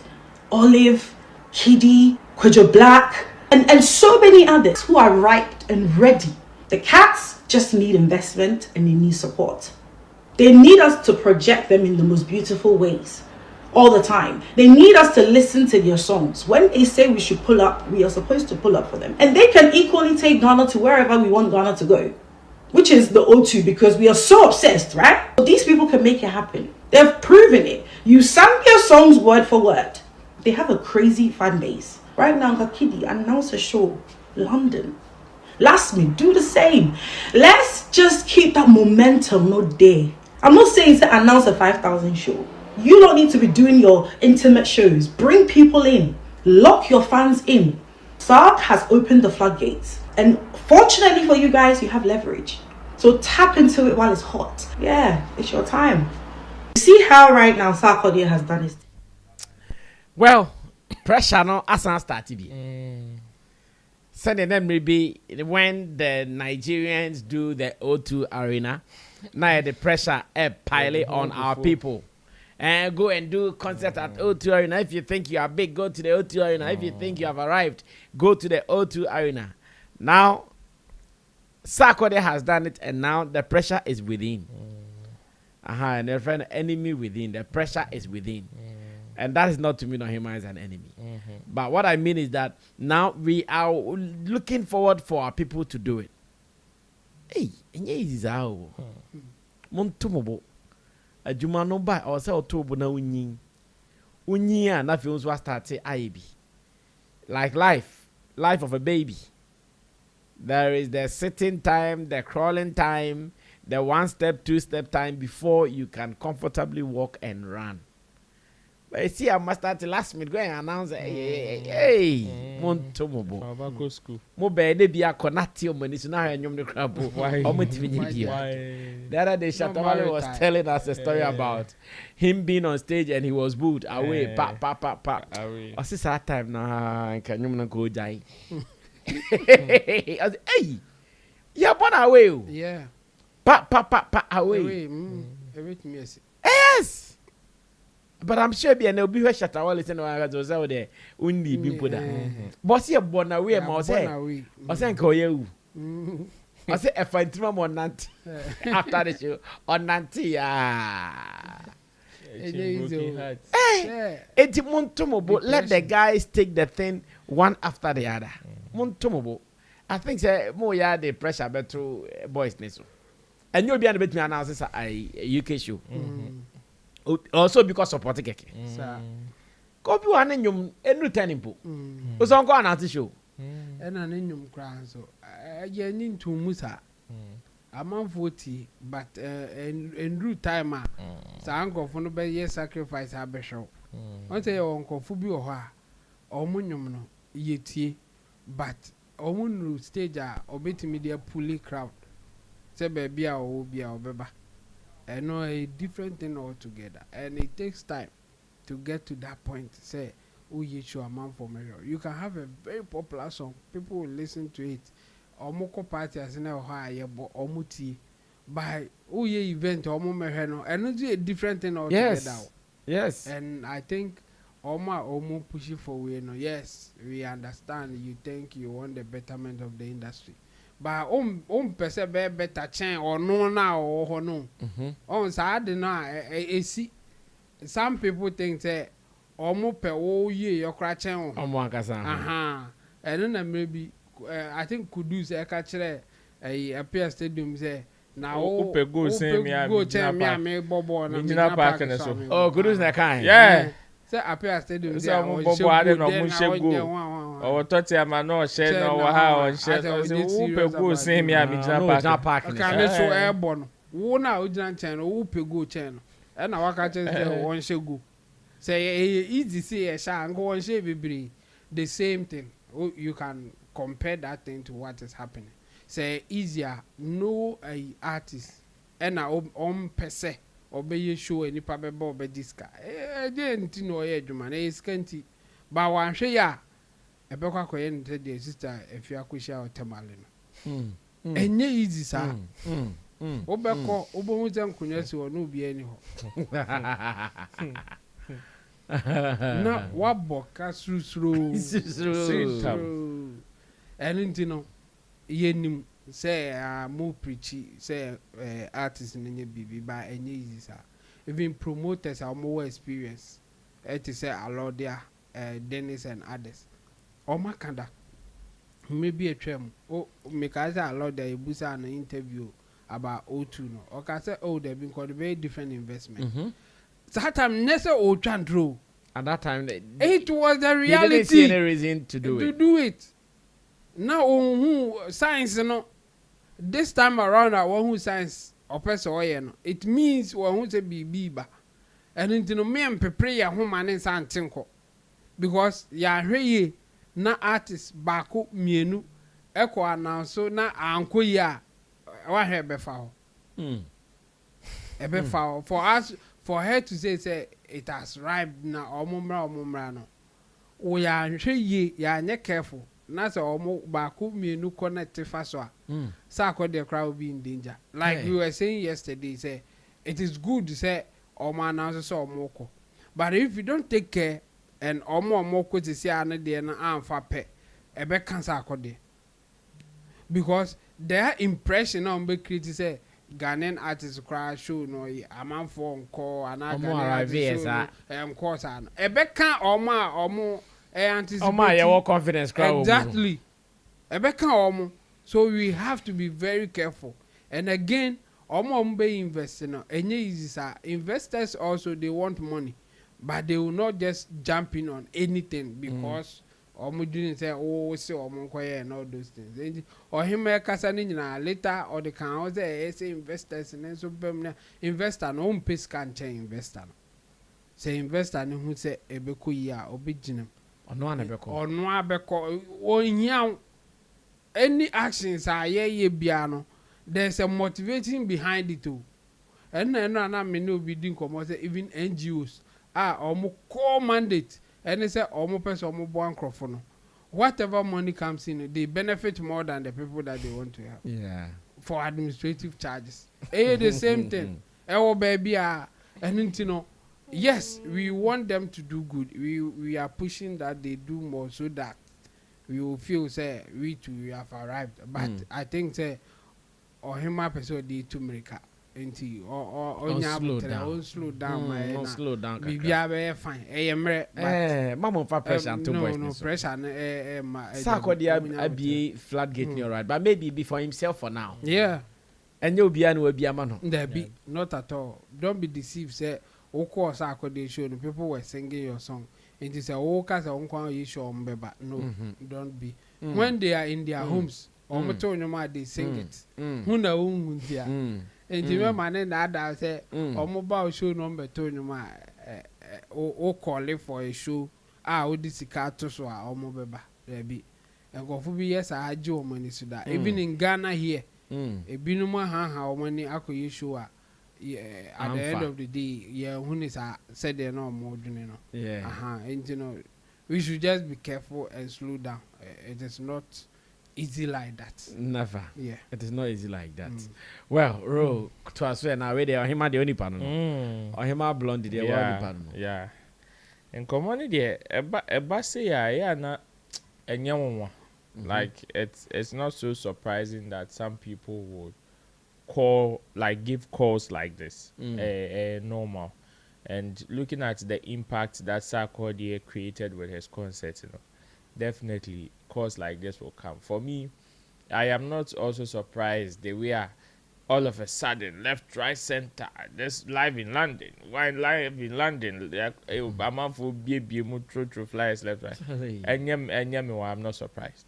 Olive, Kiddy, Kwejo Black, and so many others who are ripe and ready. The cats just need investment and they need support. They need us to project them in the most beautiful ways all the time. They need us to listen to their songs. When they say we should pull up, we are supposed to pull up for them. And they can equally take Ghana to wherever we want Ghana to go, which is the O2, because we are so obsessed, right? So these people can make it happen. They've proven it. You sang their songs word for word. They have a crazy fan base. Right now, Kiddy announced a show, London. Last Mid, do the same. Let's just keep that momentum not there. I'm not saying to announce a 5,000 show. You don't need to be doing your intimate shows. Bring people in. Lock your fans in. Sark has opened the floodgates. And fortunately for you guys, you have leverage. So tap into it while it's hot. Yeah, it's your time. See how right now Sarkodie has done his. Well, pressure no asan start to be. Sending them maybe when the Nigerians do the O2 Arena. Now the pressure pile on our people. And go and do concert at O2 Arena. If you think you are big, go to the O2 Arena. If you think you have arrived, go to the O2 Arena. Now, Sarkodie has done it, and now the pressure is within. And their friend, enemy within. The pressure is within. And that is not to me, not him as an enemy. But what I mean is that now we are looking forward for our people to do it. Hey, Montumobo. adwuma no ba o se otobo na unyin a na fi unso start IB like life of a baby. There is the sitting time, the crawling time, the 1 step, 2 step time before you can comfortably walk and run. But you see, I must start last minute go and announce, hey, Montomobo. Go school. Mo be de bia konati o mani so na hanyom de krabo. O mo timi dia. The other day Shatta Wale was telling us a story about him being on stage and he was booed away, pa. Away. O see that time na kanyom na go die. Hey, you're born away. Yeah. Pa away. Everything yes. Yes. But I'm sure be an obi who Shatta Wale say no was out there only be put that. But see born away ma say. I say nko ye. I say if I trim on nanti after the show on nanti Hey, it's Montomobo. Let the guys take the thing one after the other. Montomobo. I think say more yeah the pressure better boys neso. And you'll be able to announce a UK show. Also because of Portikeke. Copy one in your new turning pool. Was on go announce show. And an in crown so I need to Musa. I'm on 40, but in due time, so uncle for no better sacrifice our bishop. Once say uncle Fubi or Munum no yeti, but Omun stage or bit media pulley crowd. Say baby or be our beba. I know a different thing altogether, and it takes time to get to that point. Say, oh, you show a man for measure. You can have a very popular song, people will listen to it. Or moko party as now high, but omuti by oh ye event or momeheno, and a different thing altogether. Yes. And I think Oma Omo push it for we no. Yes, we understand. You think you want the betterment of the industry. But pese be better chain or no now or no. On sad na see some people think say omo pe o ye your crachen omo akasa. And then maybe I think Kudus e ka kire appear stadium say na o pe go say me bobo na park na so. Oh, Kudus na kan. Yeah. Say appear stadium say omo bobo ade no mo shego. Or touch a man or share no how and share go say me park. Okay, so airborne. Wo na ojina chen wo pe go chen. E na waka chen say won shego. Say easy say e sha ngo won she bebre. The same thing. You can compare that thing to what is happening. Say easier no artist e na pese obey show any pa be bo be diska. Dey nti no ye adwuma na e skanti. Ba wan hwe ya ebekwa koye nte de sister efia kwhia otemale no enye easy sa obekọ obohu je nkunya si wo no bi ani ho na wabo ka surusuru eninti no yenim say mo preach say artist nenye bibi ba enye easy sa even promoters are more experience it is say Alodia Dennis and others Omakanda maybe a trem make us allow the Busa an interview about O2 no or say oh they've been called a very different investment. So that time Nessa O Chandro at that time it was the reality. They didn't see any reason to do it. Now who science no this time around I want who science or person no it means one who say be ba and into me and prepare your home and tinko because ya hweye na artist bako mienu eko announce na anko ya wa hebe fa ho ebe fa for us for her to say it has arrived na omumra no o ya hweye ya nye careful na say omo bako mienu connect fa so a Sarkodie crowd be in danger like we were saying yesterday say it is good to say omo announce so omo ko but if you don't take care and omo ko ti see an de na amfa pe ebe kan Sarkodie because their impression on be create say Ghanaian artists cry show no aman for call and Ghanaian course an ebe kan omo anticipate omo your confidence crowd exactly ebe kan omo so we have to be very careful and again be investing no enye easy sir. Investors also they want money, but they will not just jump in on anything because didn't say oh say and all those things. Or him kasa ni nyina later or the can say investors and so investor no pay scan chain investor. Say investor ni who say ebeku ya obijinem. Ono anabeko. Ono abeko onyaw any actions are ye biano. There's a motivating behind it too. And na me no be doing commerce even NGOs omo core mandate and they say omo person omo bo microphone. Whatever money comes in, they benefit more than the people that they want to have. Yeah. For administrative charges. The same thing. Baby and you know, yes, we want them to do good. We are pushing that they do more so that we will feel say we too we have arrived. But I think say or him episode dey to America into or slow down slow down bibi abe fine mama for pressure and two boys no pressure Sarkodie abi floodgate near right but maybe be for himself for now and you be anu abi amano not at all. Don't be deceived say oko Sarkodie show people were singing your song and they say oka say onkwan you show mbeba no don't be when they are in their homes they sing it. Who know and you man that say mobile show number 2 call it for a show. This car to so mobile be and go for yes I had your money so that even in Ghana here a binuma how money I could show at the end of the day when is said they're no more doing and you know we should just be careful and slow down. It is not easy like that. Never. Yeah. It is not easy like that. Well, Ro, to us when I read him the only panel. Or him blondie the only panel. Yeah. And community eba say yeah na enyawo. Like it's not so surprising that some people would give calls like this. Normal. And looking at the impact that Sarkodie created with his concert, you know, definitely calls like this will come. For me, I am not also surprised they were all of a sudden left, right, center. This live in London. Why live in London? A man for be through flyers left, right. And I'm not surprised.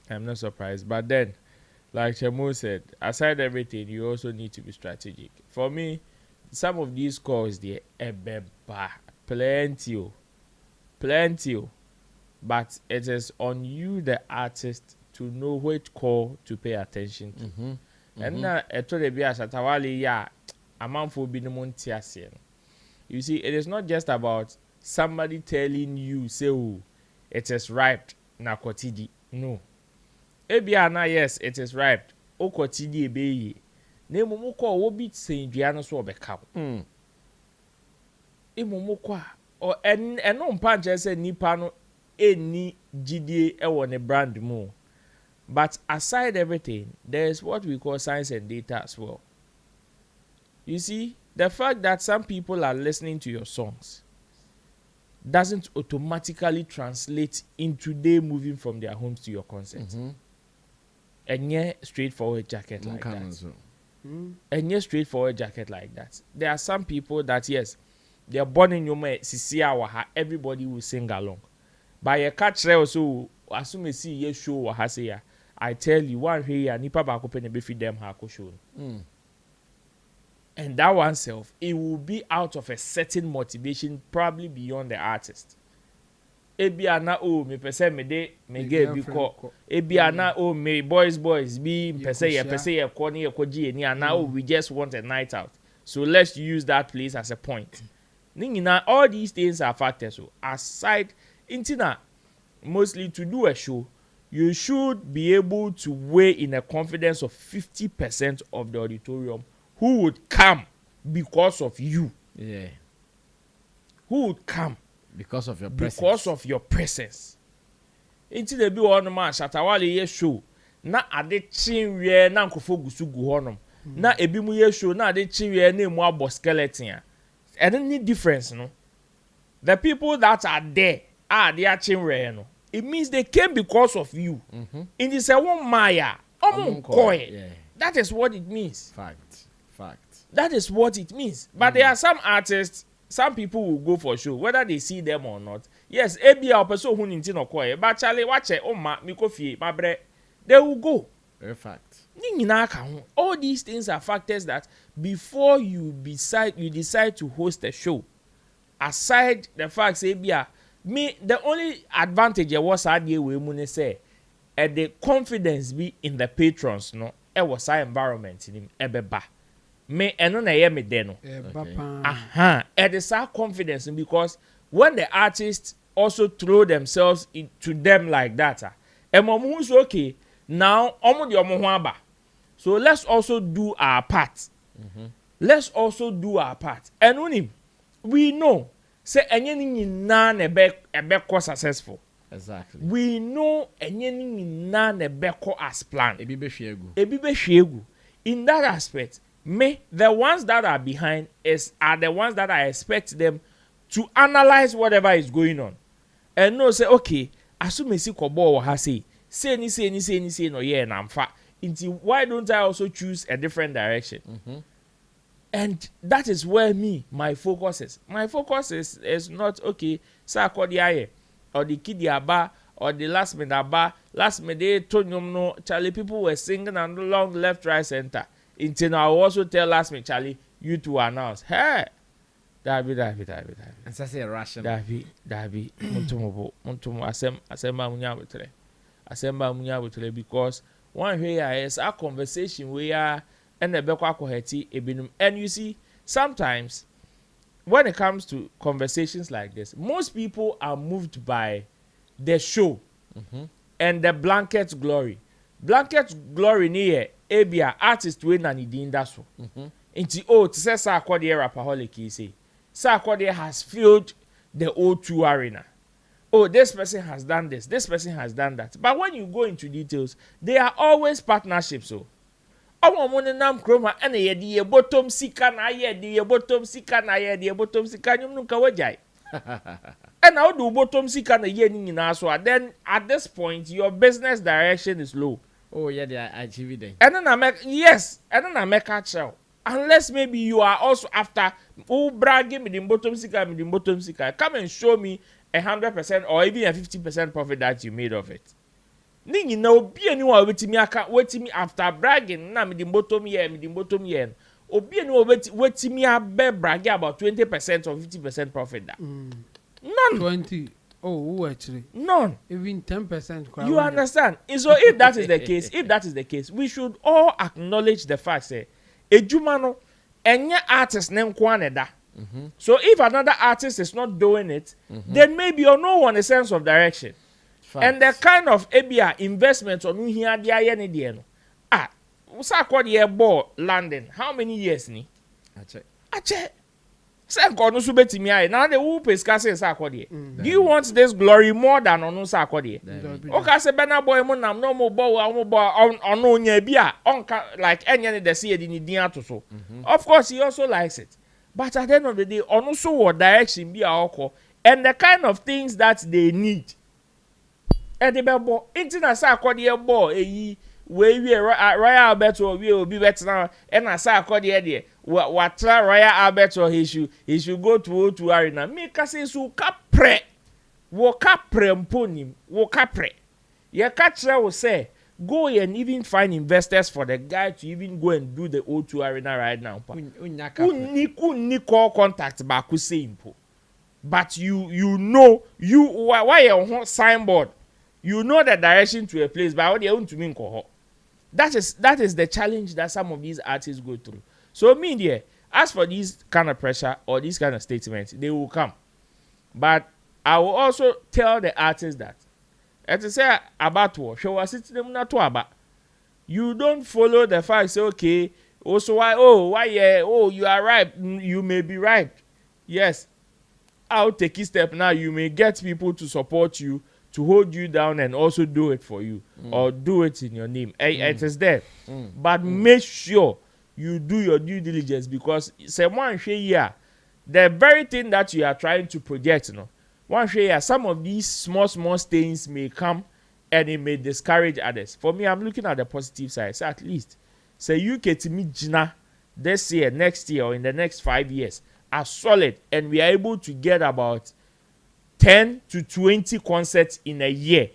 I'm not surprised. But then, like Chemo said, aside everything, you also need to be strategic. For me, some of these calls they plenty. But it is on you, the artist, to know which call to pay attention to. And now, Shatta Wale, a man for being Montiasian. You see, it is not just about somebody telling you, say, oh, it is ripe, na kotidi. No. Ebiana, yes, it is ripe. O kotidi ebeye. Ne momoko wo bit saying Diana so obeka. E momoko o eno mpa say nipa no eni gidie e wo ne brand mo. But aside everything, there is what we call science and data as well. You see, the fact that some people are listening to your songs doesn't automatically translate into they moving from their homes to your concert. And yeah, straightforward jacket like that. And yes, straightforward jacket like that. There are some people that yes, they are born in your sisia everybody will sing along. By a catch also as soon as see ye show say I tell you one here nipa ba ko pen be feed them ha show. And that oneself, it will be out of a certain motivation, probably beyond the artist. Ebiana me pese me de me get bi ko ebiana me boys be pese ye ko ni ekoji ni ana we just want a night out, so let's use that place as a point. Ningina all these things are factors. So aside intina, mostly to do a show you should be able to weigh in a confidence of 50% of the auditorium who would come because of you. Who would come because of your presence. Because of your presence. Inti de bi one man Shatta Wale ye show na ade chinwe na nkofo gusu gu honom. Na ebi mu ye show na ade chinwe na emu abo skeleton. Any difference no? The people that are there they are chinwe no. It means they came because of you. In this one maya, koi. That is what it means. Fact. That is what it means. But there are some artists, some people will go for show, whether they see them or not. Yes, ABL person who ninti no koye, but Charlie watch it, ma, mi kofi, ma bre, they will go. Very fact. All these things are factors that before you decide to host a show, aside the fact say the only advantage was idea we mun say the confidence be in the patrons no e was our environment in ebeba me eno na ye me de no it is our confidence because when the artists also throw themselves into them like that who's okay now omo de omo ho aba. So let's also do our part. Let's also do our part. And we know, say anything none a be successful. Exactly. We know anything none a be as planned. Ebibe shegu. In that aspect, the ones that are behind are the ones that I expect them to analyze whatever is going on. And no say, okay, assume see kobo or say no yeah and I'm fat. Why don't I also choose a different direction? And that is where my focus is. My focus is not okay, Sarkodie or the kid aba or the last minute aba. Last minute no Charlie people were singing and long left, right, center. Until I also tell last minute Charlie, you to announce. Hey, Dabi. And so say Russian. Dabi. Montomo asemba munya betre because one here is a conversation where and the ebinum. And you see, sometimes when it comes to conversations like this, most people are moved by the show and the blanket glory. Blanket glory near Abia artist when and in that so. Into to say Sarkodie rapaholic he say. Sarkodie has filled the O2 arena. Oh, this person has done this person has done that. But when you go into details, they are always partnerships. So, our money nam chroma and a bottom sika na ye, bottom sika na ye, bottom sika you nunca wajai. And now do bottom sika na ye in so then at this point your business direction is low. Oh yeah, they are achieving. And then I make a show. Unless maybe you are also after bragging with the bottom sika, come and show me 100% or even a 50% profit that you made of it. Ningi no be anyone waiting me after bragging. Na me the bottom year. Obi anyone waiting me bragging about 20% or 50% profit that. None. 20. Oh, who actually? None. Even 10%. You understand? And so if that is the case, we should all acknowledge the fact say ejumano enye artist ne nkwaneda. So if another artist is not doing it, then maybe you no one a sense of direction. Fact. And the kind of ABA investment on here dia ni dia no. Sarkodie ball London. How many years ni? Ache. Say no so betimi ai. Now the who pesca say Sarkodie. Do you want this glory more than on Sarkodie? Okay, say Bena boy mo nam no mo ball on nya bia on like any the see di din ato so. Of course he also likes it. But at the end of the day, also what direction be our and the kind of things that they need. And the bebo, internet Sarkodie ball, we Royal Alberto will be better now. And I Sarkodie there, what Royal Alberto he should go to arena. Make us say so capre, wo capre mponim, wo capre. Your catcher will say. Go and even find investors for the guy to even go and do the O2 arena right now. Uni call contact back simple. But you know why you signboard. You know the direction to a place, but what they want to mean that is the challenge that some of these artists go through. So media, as for this kind of pressure or these kind of statements, they will come. But I will also tell the artists that and to say about what show us it's not to about. You don't follow the fact say okay. Also why you are right. You may be right. Yes. I'll take a step now. You may get people to support you, to hold you down and also do it for you. Or do it in your name. It is there. But make sure you do your due diligence because someone here, the very thing that you are trying to project, one share some of these small things may come and it may discourage others. For me, I'm looking at the positive side. So at least say UK to me Gina this year, next year, or in the next 5 years are solid, and we are able to get about 10 to 20 concerts in a year,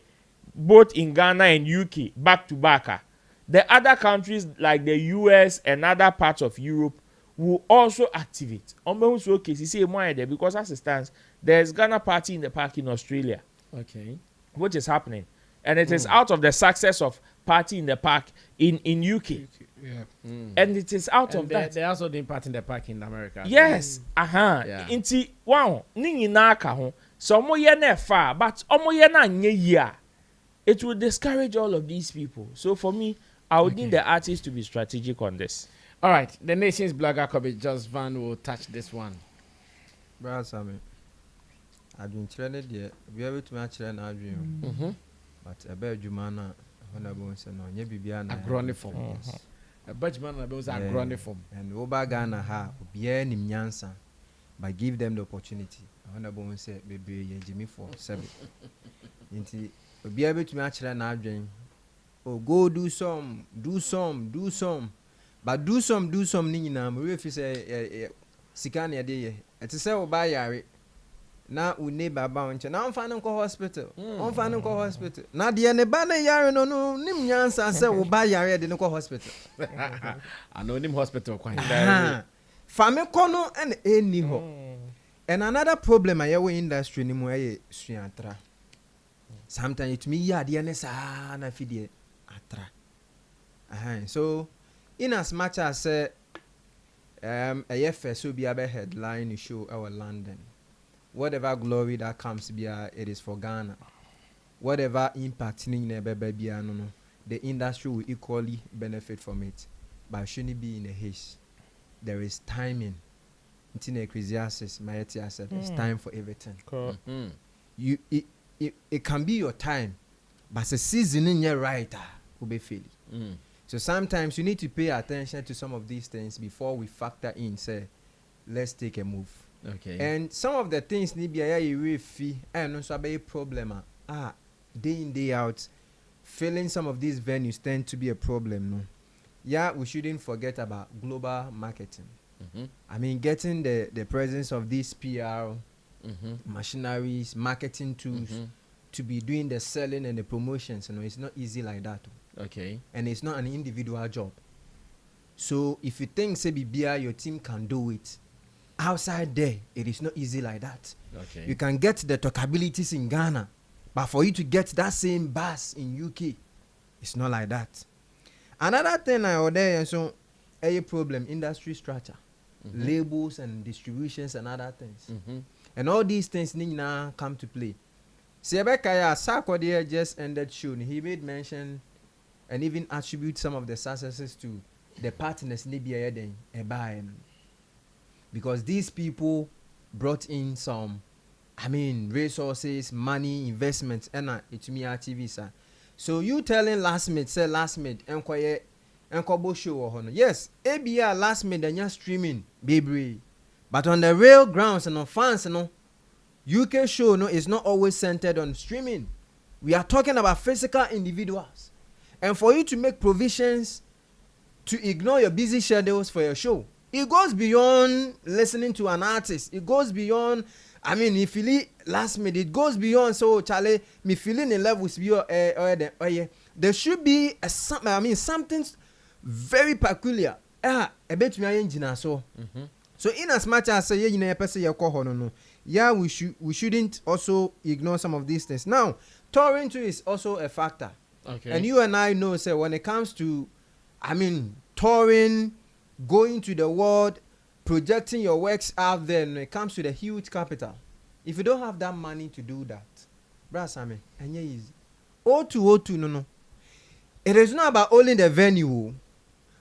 both in Ghana and UK, back to back. The other countries like the US and other parts of Europe will also activate. Okay, you see more there because as it stands, there's Ghana Party in the Park in Australia. Okay. Which is happening. And it is out of the success of Party in the Park in UK. Yeah. And it is out of that. They also doing Party in the Park in America. Yes. Yeah. Inti wow, ningi na ka ho. So omo ye na fa, but omo ye na nye yi. It will discourage all of these people. So for me, I would need the artists to be strategic on this. All right, the nation's blogger Kobe Just Van will touch this one. Brother Sammy, I've been trained there. We are to match train our dream. But a bear Jumana, honorable and on Yebiana agroniform. A Bajman was agroniform. And Oba Ghana ha, Bien in Yansa, but give them the opportunity. Honorable said, baby, Jimmy for 7. Be able to match train our dream. Oh, go do some. But do some nina we fi say sikani ade ye eti say wo ba yare na u neighbor ba onche na on fa no hospital na de ne ba na yare no nim nyansa say wo ba yare de no hospital anonym hospital kwan fa me kono and eni ho and another problem ayewe industry ni mu aye suantra sometimes it me ya de ne sa na fi de atra so in as much as a first will be a headline show our London, whatever glory that comes be it is for Ghana. Whatever impact the industry will equally benefit from it, but it shouldn't be in a haste. There is timing. In Ecclesiastes, Mayetia said, there's time for everything. It can be your time, but the season in your writer will be failing. So sometimes you need to pay attention to some of these things before we factor in, say, let's take a move. Okay. And some of the things need be a fee and also a problem. Day in, day out, filling some of these venues tend to be a problem. No? Yeah, we shouldn't forget about global marketing. I mean, getting the presence of these PR machineries, marketing tools to be doing the selling and the promotions. It's not easy like that. Okay. And it's not an individual job. So if you think say BBI your team can do it, outside there it is not easy like that. Okay. You can get the talkabilities in Ghana, but for you to get that same bass in UK, it's not like that. Another thing I would there so a problem industry structure, labels and distributions and other things, and all these things need now come to play. Sebekaya Sarkodie just ended show. He made mention and even attribute some of the successes to the partners because these people brought in some resources, money, investments, and it's me TV sir. So you telling last minute enkobo show yes ABR last minute and you're streaming baby, but on the real grounds and on fans UK show is not always centered on streaming. We are talking about physical individuals. And for you to make provisions to ignore your busy schedules for your show, it goes beyond listening to an artist. It goes beyond, if you last minute, it goes beyond, so Charlie, me feeling the levels there should be something very peculiar. A bit me engine so. So in as much as we shouldn't also ignore some of these things. Now, touring too is also a factor. Okay. And you and I know, say, when it comes to, touring, going to the world, projecting your works out there, when it comes to the huge capital, if you don't have that money to do that, brother Sammy, and easy. O2, no. It is not about only the venue,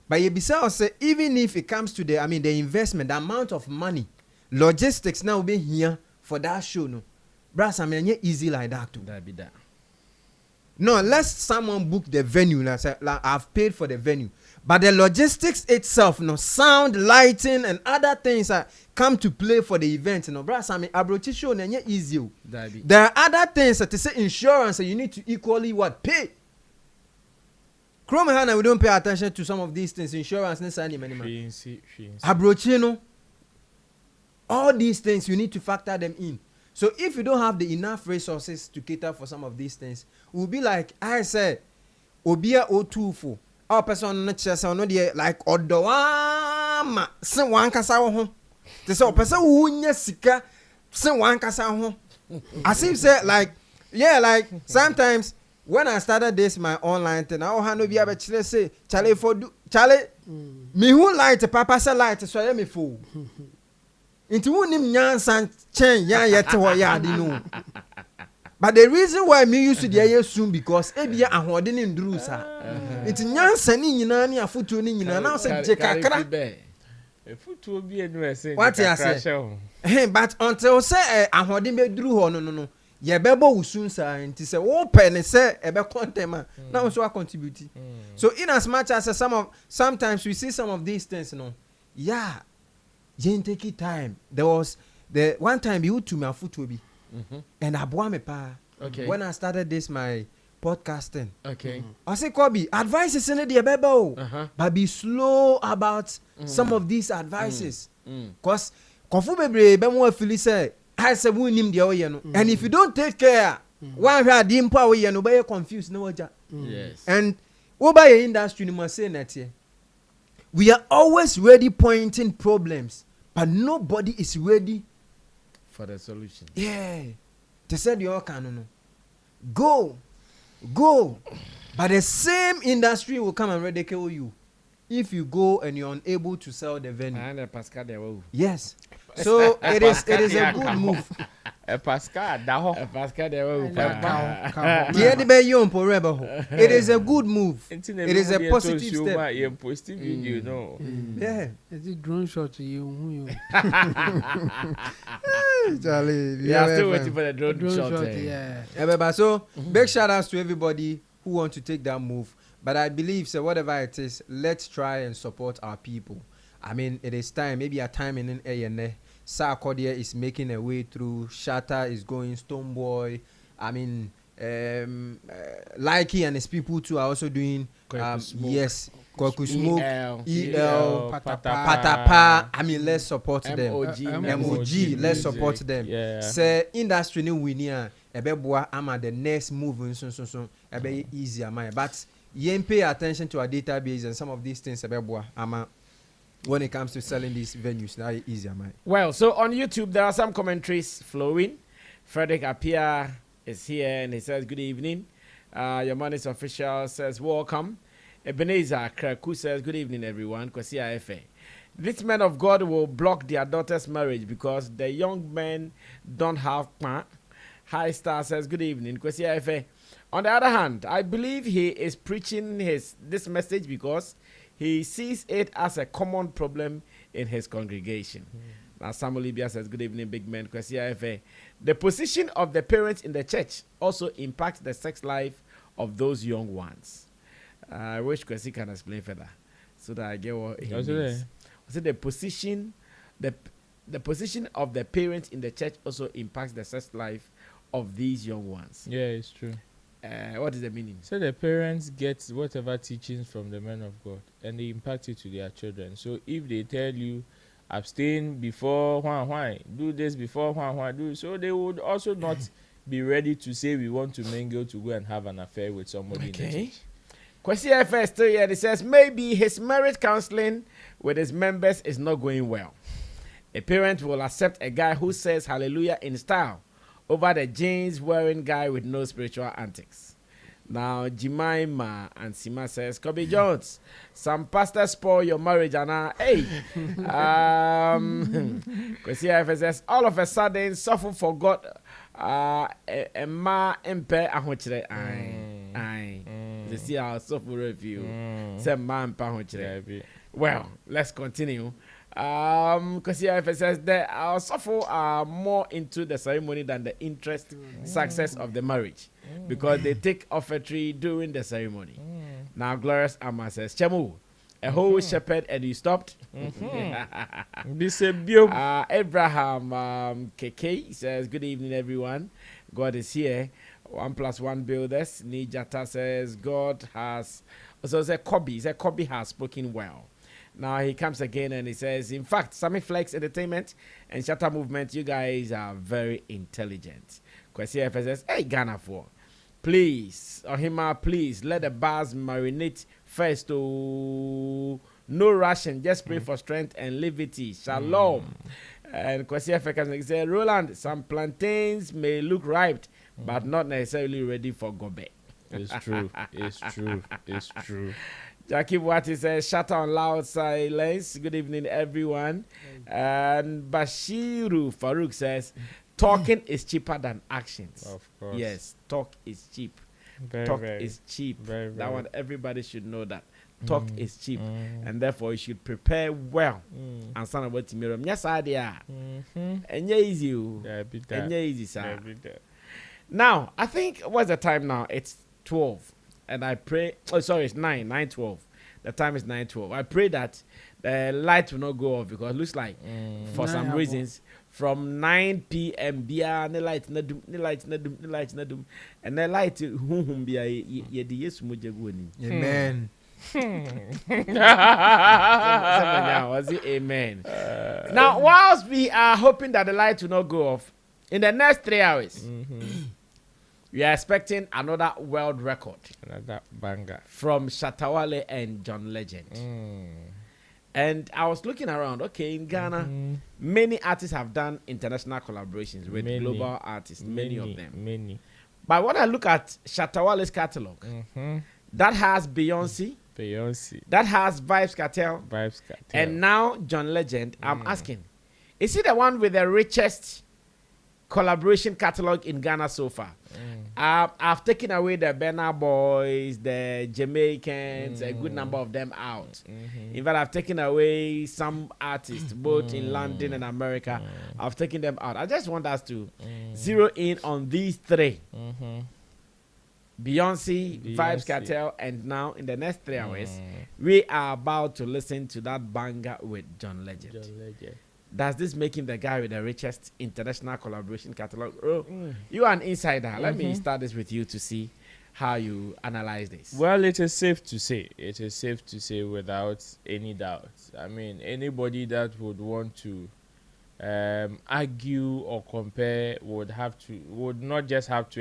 but you besides say, even if it comes to the investment, the amount of money, logistics now will be here for that show, no. Brother Sammy, easy like that too. That be that. No, unless someone book the venue, like I've paid for the venue. But the logistics itself, sound, lighting, and other things come to play for the event. Brother Sammy, abrochi show easy. There are other things that say insurance, you need to equally pay. Chrome Hana, we don't pay attention to some of these things. Insurance, Abrochino. All these things, you need to factor them in. So if you don't have the enough resources to cater for some of these things, it will be like I said, Obia O2 for our person not just like Odoama, someone kasa home. The so person who sika, someone kasa home. As if say like, yeah, like sometimes when I started this my online thing, I had no be able to say, Charlie for do Charlie, me who light papa say light, so I me fool. Into him nyansan chen ya yet or ya no. But the reason why me used to the year soon because ebia ahoden in drusa. Into nyansan in nani a foot in now say jekakra. A foot will be a say. What I say? But until say ahoden be dru ho no. Ye bebo will soon say and say open say ebe contema. Now so I contribute. So in as much as sometimes we see some of these things, yeah. Jane take it time. There was the one time you to my foot will be and I bought me pa. Okay. When I started this my podcasting. Okay. I say Kobe, advice is in the bebo. But be slow about some of these advices. Cause Kofu bebre be mo feel say I say we nim the oye no. And if you don't take care, one had the power you no be confused no waja. Yes. And what by industry you must say that here. We are always ready pointing problems, but nobody is ready for the solution. Yeah. They said you all can go. But the same industry will come and ridicule you if you go and you're unable to sell the venue. Yes. So it is a good move. It is a good move. It is a positive step. Yeah. Is it drone shot to you? Charlie, we are still waiting for the drone shot. Yeah. So big shout outs to everybody who want to take that move. But I believe so whatever it is, let's try and support our people. I mean, it is time. Maybe a time in A&A. Sarkodie is making a way through. Shatta is going. Stonebwoy. I mean, Likey and his people too are also doing. Yes, Kwaku Smoke, EL, Patapa. I mean, let's support them. MOG. Let's support them. Say industry new winner. Ebeboa ama the next move so ebe easier man. But you pay attention to our database and some of these things ebeboa ama. When it comes to selling these venues, now it's easier, man. Well, so on YouTube, there are some commentaries flowing. Frederick Apia is here and he says, good evening. Your man is official says, welcome. Ebenezer Kraku says, good evening, everyone. Kwasi Afe. This men of God will block their daughter's marriage because the young men don't have plan. High Star says, good evening. Kwasi Afe. On the other hand, I believe he is preaching this message because he sees it as a common problem in his congregation. Now, Samuel Libya says, good evening, big man. The position of the parents in the church also impacts the sex life of those young ones. I wish Kwesi can explain further so that I get what he means. So the position of the parents in the church also impacts the sex life of these young ones. Yeah, it's true. What is the meaning? So the parents get whatever teachings from the men of God and they impact it to their children. So if they tell you abstain before why do this before why do, so they would also not be ready to say we want to mingle to go and have an affair with somebody in the church. Question first here, it says maybe his marriage counseling with his members is not going well. A parent will accept a guy who says hallelujah in style over the jeans wearing guy with no spiritual antics. Now, Jemima and Sima says, Kobe Jones, some pastors spoil your marriage, and hey, Kwesi says, all of a sudden, suffer for God, a ma empe ahochre, aye, they see our suffer review, say ma empe ahochre. Well, let's continue. Because if says that our suffer are more into the ceremony than the interest success of the marriage because they take offertory during the ceremony. Now Glorious Amma says, Chemu, a whole shepherd and you stopped. This is beautiful. Abraham KK says, good evening everyone. God is here. 1+1 builders. Nijata says, God has So Kobe has spoken well. Now he comes again and he says, in fact, Sammy Flex Entertainment and Shatta Movement, you guys are very intelligent. Kwesi F says, hey, Ghana for. Please, Ohima, please let the bars marinate first. Oh, no rushing, just pray for strength and levity. Shalom. And Kwesi F says, Roland, some plantains may look ripe, but not necessarily ready for gobe. It's true. It's true. It's true. Jackie Wati says, Shatta on loud silence. Good evening, everyone. And Bashiru Farouk says, talking is cheaper than actions. Of course. Yes, talk is cheap. Very, Is cheap. Very, that one, everybody should know that. Talk is cheap. And therefore, you should prepare well. And son of what tomorrow. Yes, idea. And yeah, easy. And yeah, easy, sir. Now, I think, what's the time now? It's 12. And I pray, it's 9:12. The time is 9:12. I pray that the light will not go off because it looks like, for some reasons, from 9 p.m. the light na dum, and the light Amen. Amen. Now, whilst we are hoping that the light will not go off, in the next 3 hours, we are expecting another world record. Another banger. From Shatta Wale and John Legend. And I was looking around. Okay, in Ghana, many artists have done international collaborations with global artists. Many of them. Many. But when I look at Shatta Wale's catalog, that has Beyonce. That has Vybz Cartel. And now John Legend. I'm asking, is he the one with the richest collaboration catalog in Ghana so far? I've taken away the Burna Boys, the Jamaicans, a good number of them out. In fact, I've taken away some artists, both in London and America. I've taken them out. I just want us to zero in on these three. Beyonce, Vybz Cartel, and now in the next 3 hours, we are about to listen to that banger with John Legend. Does this make him the guy with the richest international collaboration catalog? Oh, you are an insider. Let me start this with you to see how you analyze this. Well, it is safe to say. It is safe to say without any doubt. I mean, anybody that would want to argue or compare would not just have to.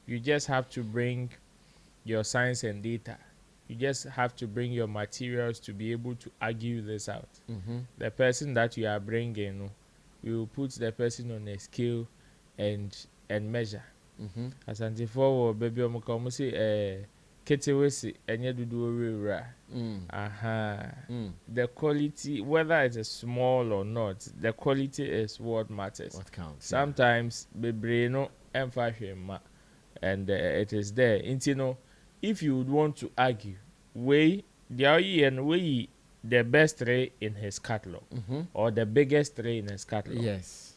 You just have to bring your science and data. You just have to bring your materials to be able to argue this out. The person that you are bringing, you will put the person on a scale and measure. As for baby, I'm say, Ketewesi, and you do the quality, whether it is small or not, the quality is what matters. What counts? Sometimes, baby, no, and it is there. If you would want to argue, weigh the best three in his catalog or the biggest three in his catalog. Yes.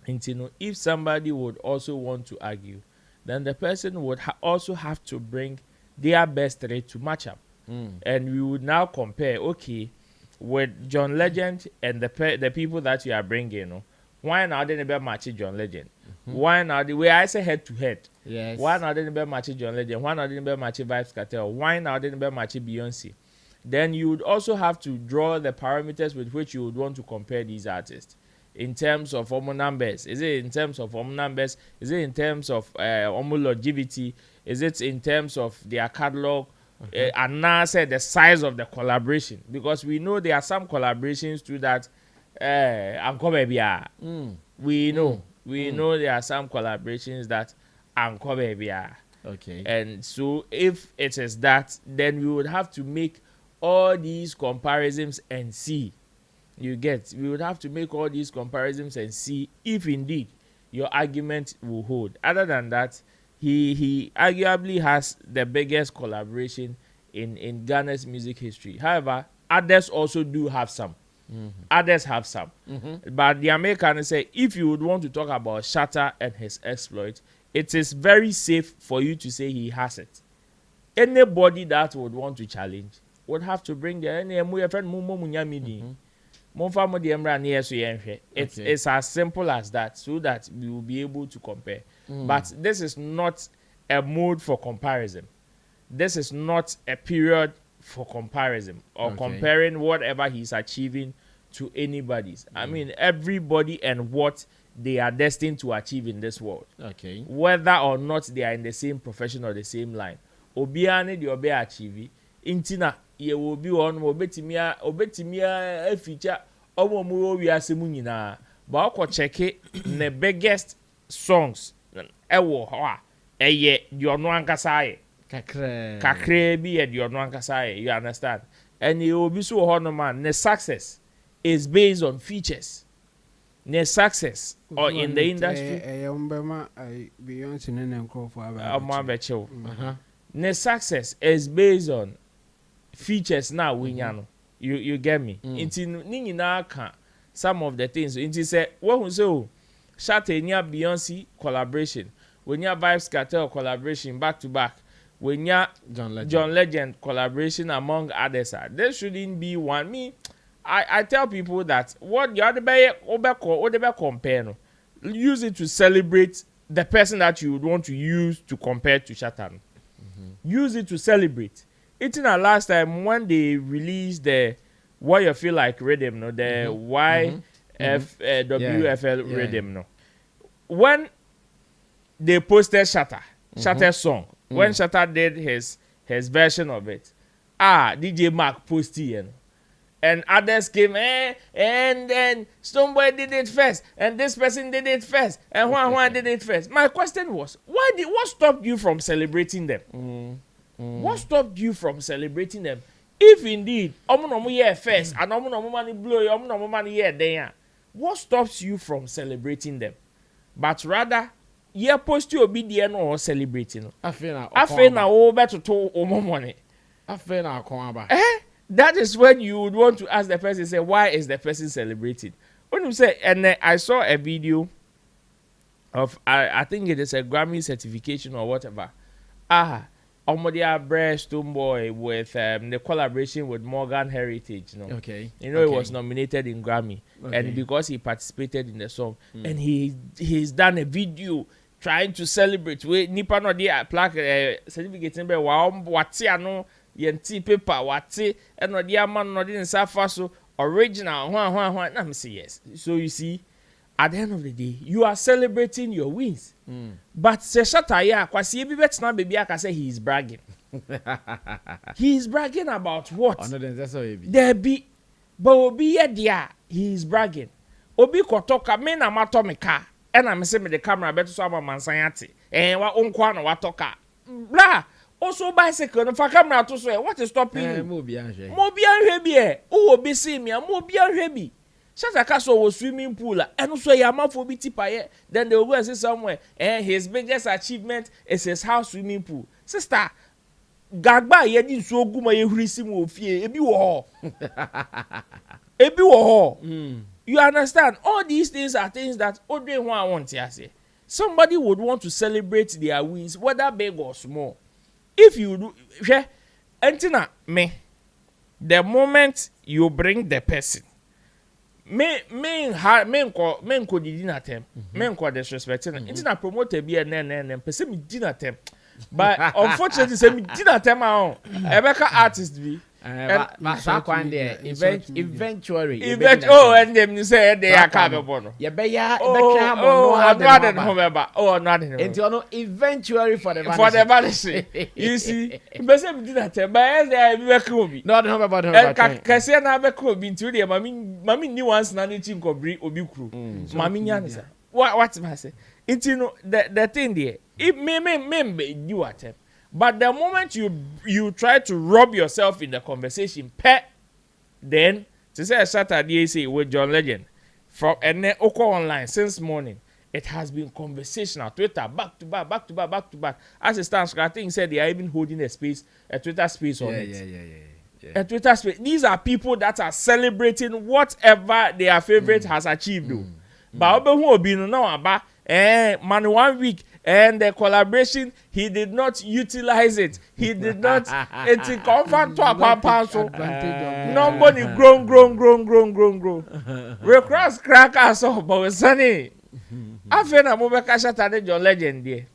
And if somebody would also want to argue, then the person would also have to bring their best three to match up. And we would now compare, okay, with John Legend and the people that you are bringing, why now didn't be match John Legend? Why now the way I say head to head? Yes. Why now didn't be match John Legend? Why now didn't be match Vybz Cartel? Why now didn't be match Beyonce? Then you would also have to draw the parameters with which you would want to compare these artists in terms of numbers. Is it in terms of numbers? Is it in terms of longevity? Is it in terms of their catalog? And now say the size of the collaboration, because we know there are some collaborations too that we know there are some collaborations that okay. And so if it is that, then we would have to make all these comparisons and see. We would have to make all these comparisons and see if indeed your argument will hold. Other than that, he arguably has the biggest collaboration in Ghana's music history. However, others also do have some. Others have some. But the Americans say, if you would want to talk about Shatta and his exploit, it is very safe for you to say he has it. Anybody that would want to challenge would have to bring it's as simple as that, so that we will be able to compare. But this is not a mode for comparison. this is not a period for comparison or comparing whatever he's achieving to anybody's. I mean, everybody and what they are destined to achieve in this world. Okay. Whether or not they are in the same profession or the same line. Obiane the obe achieve. Intina ye will be on obetimia a feature omo mu wi asemu nyina. Ba ko check the biggest songs ewo ho a eye di ono ankasa ye. Kakre bi ye di ono ankasa ye. You understand? And you will be so ho no man. The success is based on features. Their success or in the industry. Their success is based on features now. You get me? Into some of the things. Into say what we say, Shatta nya Beyonce collaboration, when ya Vibes Cartel collaboration back to back, when ya John Legend collaboration among others. There shouldn't be one. Me. I tell people that what you are the compare, no, use it to celebrate the person that you would want to use to compare to Shatta. Use it to celebrate. It's in the last time when they released the What You Feel Like rhythm, no, the WFL rhythm, no. When they posted Shatta's song, when Shatta did his version of it, DJ Mark posted, you know. And others came, and then Stonebwoy did it first, and this person did it first, and Juan did it first. My question was, what stopped you from celebrating them? What stopped you from celebrating them? If indeed, first, and money blow, money there, what stops you from celebrating them? But rather, you post you obedient or celebrating. I feel now better to money. That is when you would want to ask the person, say, why is the person celebrating? When you say, and I saw a video of, I think it is a Grammy certification or whatever. Omodia Stonebwoy with the collaboration with Morgan Heritage. You know? Okay. You know, he was nominated in Grammy. Okay. And because he participated in the song. And he's done a video trying to celebrate. Nipa no dia plaque certificate in what's yenti paper wati and no dia man no didn't suffer so original na me say yes. So you see, at the end of the day, you are celebrating your wins. But se Shatta ya kwasi bi betina baby aka say he is bragging. He is bragging about what? There be but obi ye dia he is bragging. Obi kotoka me na matomika and I say me the camera better so am mansanyati. Wa onkwa na watoka. Blah. Also bicycle no for camera to so what is stopping you? Mo bi anhwe bi e wo bi see me mo bi anhwe bi. Shatta Castle was swimming pool and so yamafo bi tipaye then they will go and say somewhere and his biggest achievement is his house swimming pool. Sister gagba ye di so oguma ye hurisi mo ofie ebi wo ho. You understand? All these things are things that Odre want to say. Somebody would want to celebrate their wins, whether big or small. If you do, Antina, me, the moment you bring the person, men ko di dinner time, men ko disrespecting. Antina promote be and person me dinner time. But unfortunately, say me dinner time on. Ebeka artist be. Eventually. And them you say they are capable. Eventually for the vanity. You see, person did not tell by there be not about Cassia never could be into the mammy new ones nanny obi crew. Mammy Yanisa. What's my say? It's the thing there. It may do at him. But the moment you try to rub yourself in the conversation, then to say Saturday say with John Legend from and then Oko online since morning, it has been conversational. Twitter back to back. As it stands, I think said they are even holding a Twitter space on it. A Twitter space. These are people that are celebrating whatever their favorite has achieved. But who be no about man 1 week. And the collaboration, he did not utilize it. He did not. It's a comfort to a papa. Nobody grown. We cross crackers off, but we're sunny. I feel I'm over Shatta John Legend there.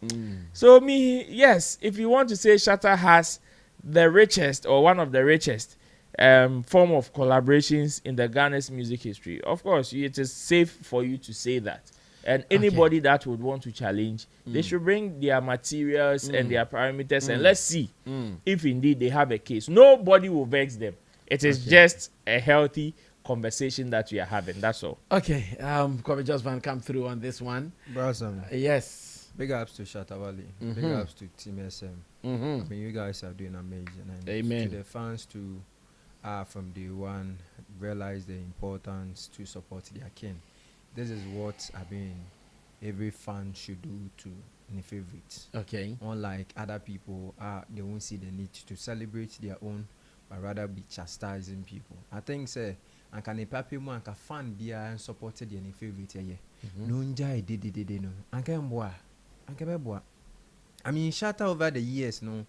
So me, yes, if you want to say Shatta has the richest or one of the richest form of collaborations in the Ghana's music history. Of course, it is safe for you to say that. And anybody that would want to challenge, they should bring their materials and their parameters, and let's see if indeed they have a case. Nobody will vex them. It is just a healthy conversation that we are having. That's all. Okay. Kobe just van come through on this one. Brother, Yes. big ups to Shatta Wale. Big ups to Team SM. I mean, you guys are doing amazing. And Amen. to the fans too, from day one, realize the importance to support their king. This is what I mean every fan should do to any favorites. Okay. Unlike other people, they won't see the need to celebrate their own, but rather be chastising people. I think say and can a papi mo and can fan be and supported any favorite no njai did no and can boa and can boa. I mean, Shatta over the years, no,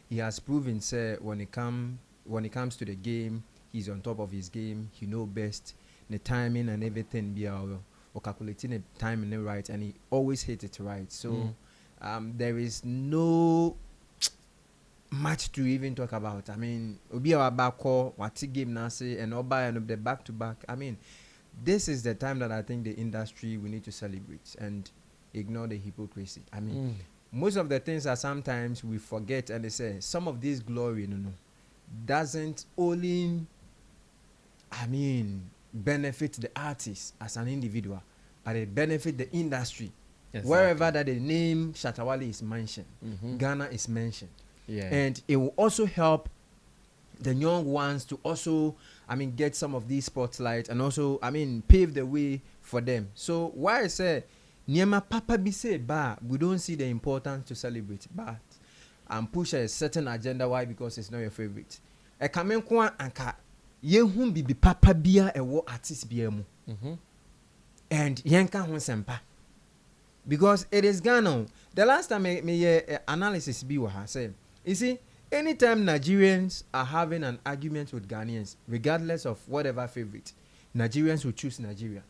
he has proven say when it comes to the game, he's on top of his game. He know best the timing and everything be or calculating the timing right, and he always hit it right. So there is no much to even talk about. I mean, obi our backcourt, what game now say, and Oba and the back to back. I mean, this is the time that I think the industry we need to celebrate and ignore the hypocrisy. I mean, most of the things that sometimes we forget, and they say some of this glory, doesn't only, I mean, benefit the artist as an individual, but it benefit the industry. Exactly. Wherever that the name Shatta Wale is mentioned, Ghana is mentioned. Yeah. And it will also help the young ones to also, I mean, get some of these spotlight and also, I mean, pave the way for them. So why I say, Niema Papa be say, we don't see the importance to celebrate, but push a certain agenda. Why? Because it's not your favorite. A kamen kwa anka yehun bibi papa bia ewo artist bia mu. And yenka hon sempa. Because it is Ghana. The last time me analysis be wa say, you see, anytime Nigerians are having an argument with Ghanaians, regardless of whatever favorite, Nigerians will choose Nigeria.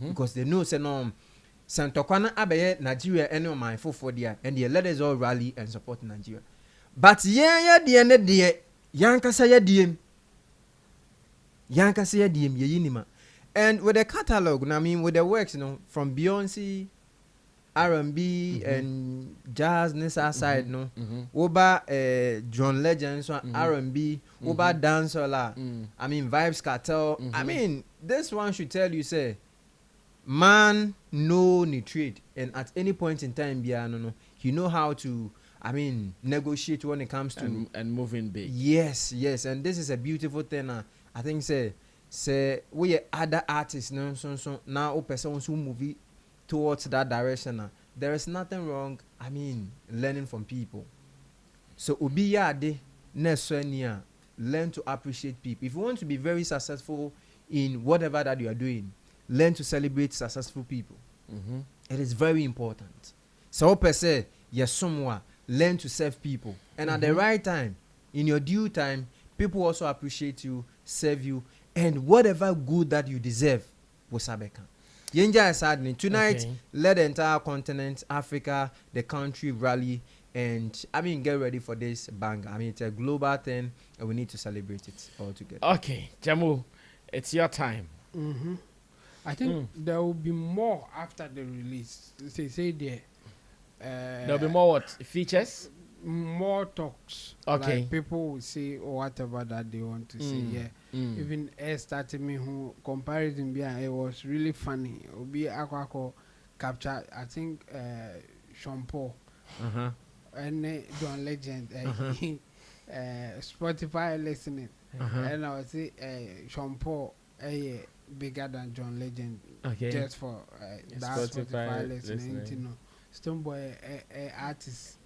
Because they know say no Santokwana abeye Nigeria any of my for there, and the let us all rally and support Nigeria. But yanka say diem yinima. And with the catalog, I mean with the works, from Beyonce, R&B and jazz nessa side, Oba John Legend, so R&B, Oba dancehall, I mean Vibes Cartel. I mean this one should tell you say, man no trade, and at any point in time, you know how to, I mean, negotiate when it comes to and moving big. Yes, and this is a beautiful thing. I think say we other artists, so now person who move towards that direction. There is nothing wrong. I mean, learning from people. So ubiyade nesenia, learn to appreciate people. If you want to be very successful in whatever that you are doing, learn to celebrate successful people. It is very important. So per se, yes, someone learn to serve people, and at the right time, in your due time, people also appreciate you, serve you, and whatever good that you deserve, wasabeka. Yenja is happening tonight. Let the entire continent, Africa, the country rally, and I mean get ready for this bang. I mean it's a global thing, and we need to celebrate it all together. Okay, Jamu, it's your time. I think there will be more after the release. Say there. There'll be more what? Features? More talks. Okay. Like people will say whatever that they want to say. Even started me who comparison behind it was really funny. It will be aqua capture. I think Sean Paul and John Legend Spotify listening. And I would say Sean Paul bigger than John Legend. Just for that Spotify listening. You know. Stonebwoy artist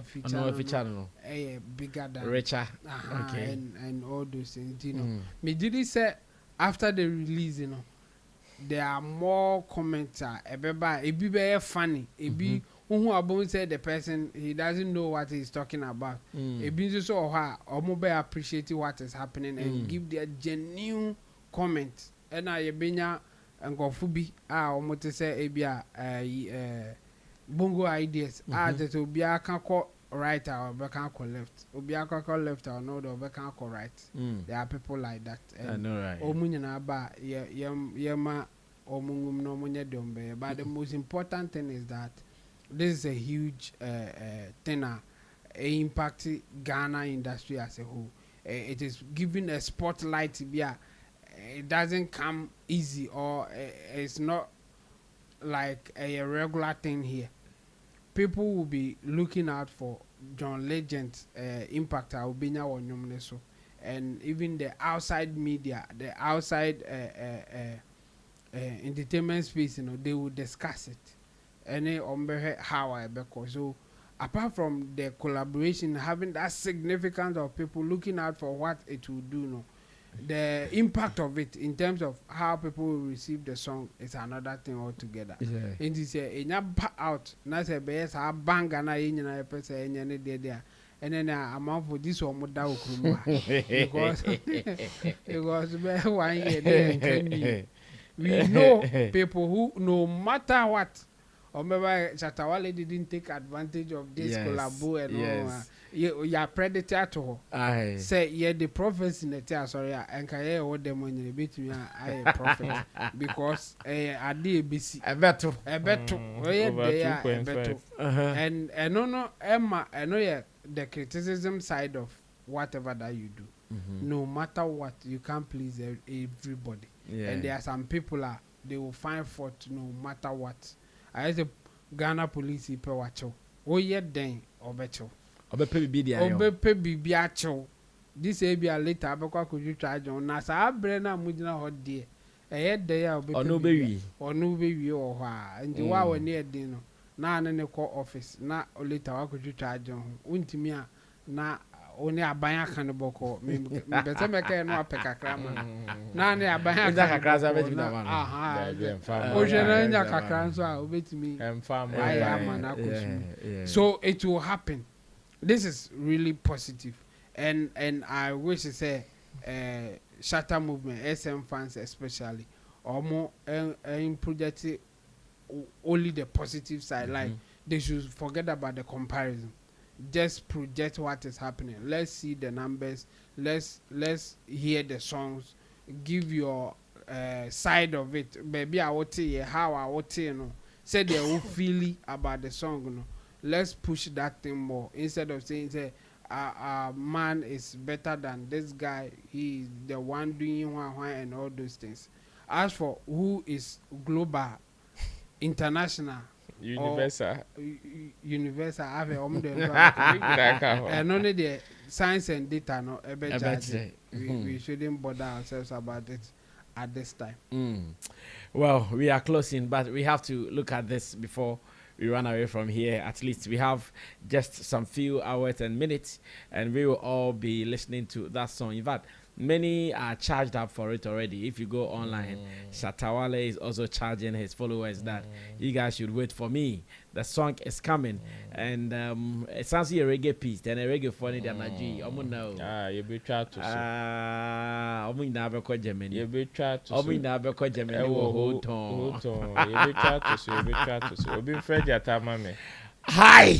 feature bigger than richer and all those things, you know. Me did say after the release, you know, there are more comments. It be very funny. It be who about say the person he doesn't know what he's talking about. It be just so hard or more appreciate what is happening and give their genuine comment. And I benya and go fubi almost say bongo ideas. That will be a right or Bekanko left. Obiakako left or no, or Bekanko right. There are people like that. I know, right. Omunyana ba yema omungum no munye dombe. But the most important thing is that this is a huge thing impact Ghana industry as a whole. It is giving a spotlight to be it doesn't come easy or it's not like a regular thing here. People will be looking out for John Legend's impact and even the outside media, the outside entertainment space, you know, they will discuss it. Any how I because so apart from the collaboration having that significance of people looking out for what it will do, no, the impact of it in terms of how people will receive the song is another thing altogether. And this out na say be yes a bang na yin na person enye there and then amount for this one muda okruma because be 1 year there we know people who no matter what. Or maybe Shatta Wale didn't take advantage of this collabo and all. You predator to her. Say the prophets in the tear, sorry, and can hear what them when you beat me a prophet because I did BC. A better. Oh yeah, they are a better. And no Emma, I know the criticism side of whatever that you do. No matter what, you can't please everybody. And there are some people they will find fault no matter what. I say Ghana police people watch. Oh yeah, then obecho. Obepe bibi acho. This be a later because could you charge on Nasa Brena Mudina hot dear. A head day or no baby or why and the wow near dinner. Now in the court office, not later how could you charge on Untimia na only a banya cannibal call me better make no peka crama. None a banya craza with one. So it will happen. This is really positive. And I wish to say Shatta movement, SM fans especially, or more in project only the positive side. Like they should forget about the comparison. Just project what is happening. Let's see the numbers. Let's hear the songs. Give your side of it. Baby, I would say how I would say, you know. Say they will feel about the song, you know. Let's push that thing more instead of saying say man is better than this guy. He is the one doing one and all those things. As for who is global, international. Universal. Have and only the science and data no we shouldn't bother ourselves about it at this time. Well, we are closing, but we have to look at this before we run away from here. At least we have just some few hours and minutes, and we will all be listening to that song. In fact, many are charged up for it already. If you go online, Shatta Wale is also charging his followers that you guys should wait for me. The song is coming, and it sounds like a reggae piece. Then a reggae funny than a G. You be trying to say. You never call Germany. You be trying to say. You never call Germany. Hold on. You be trying to say. You be trying to say. You be afraid your time, man. Hi.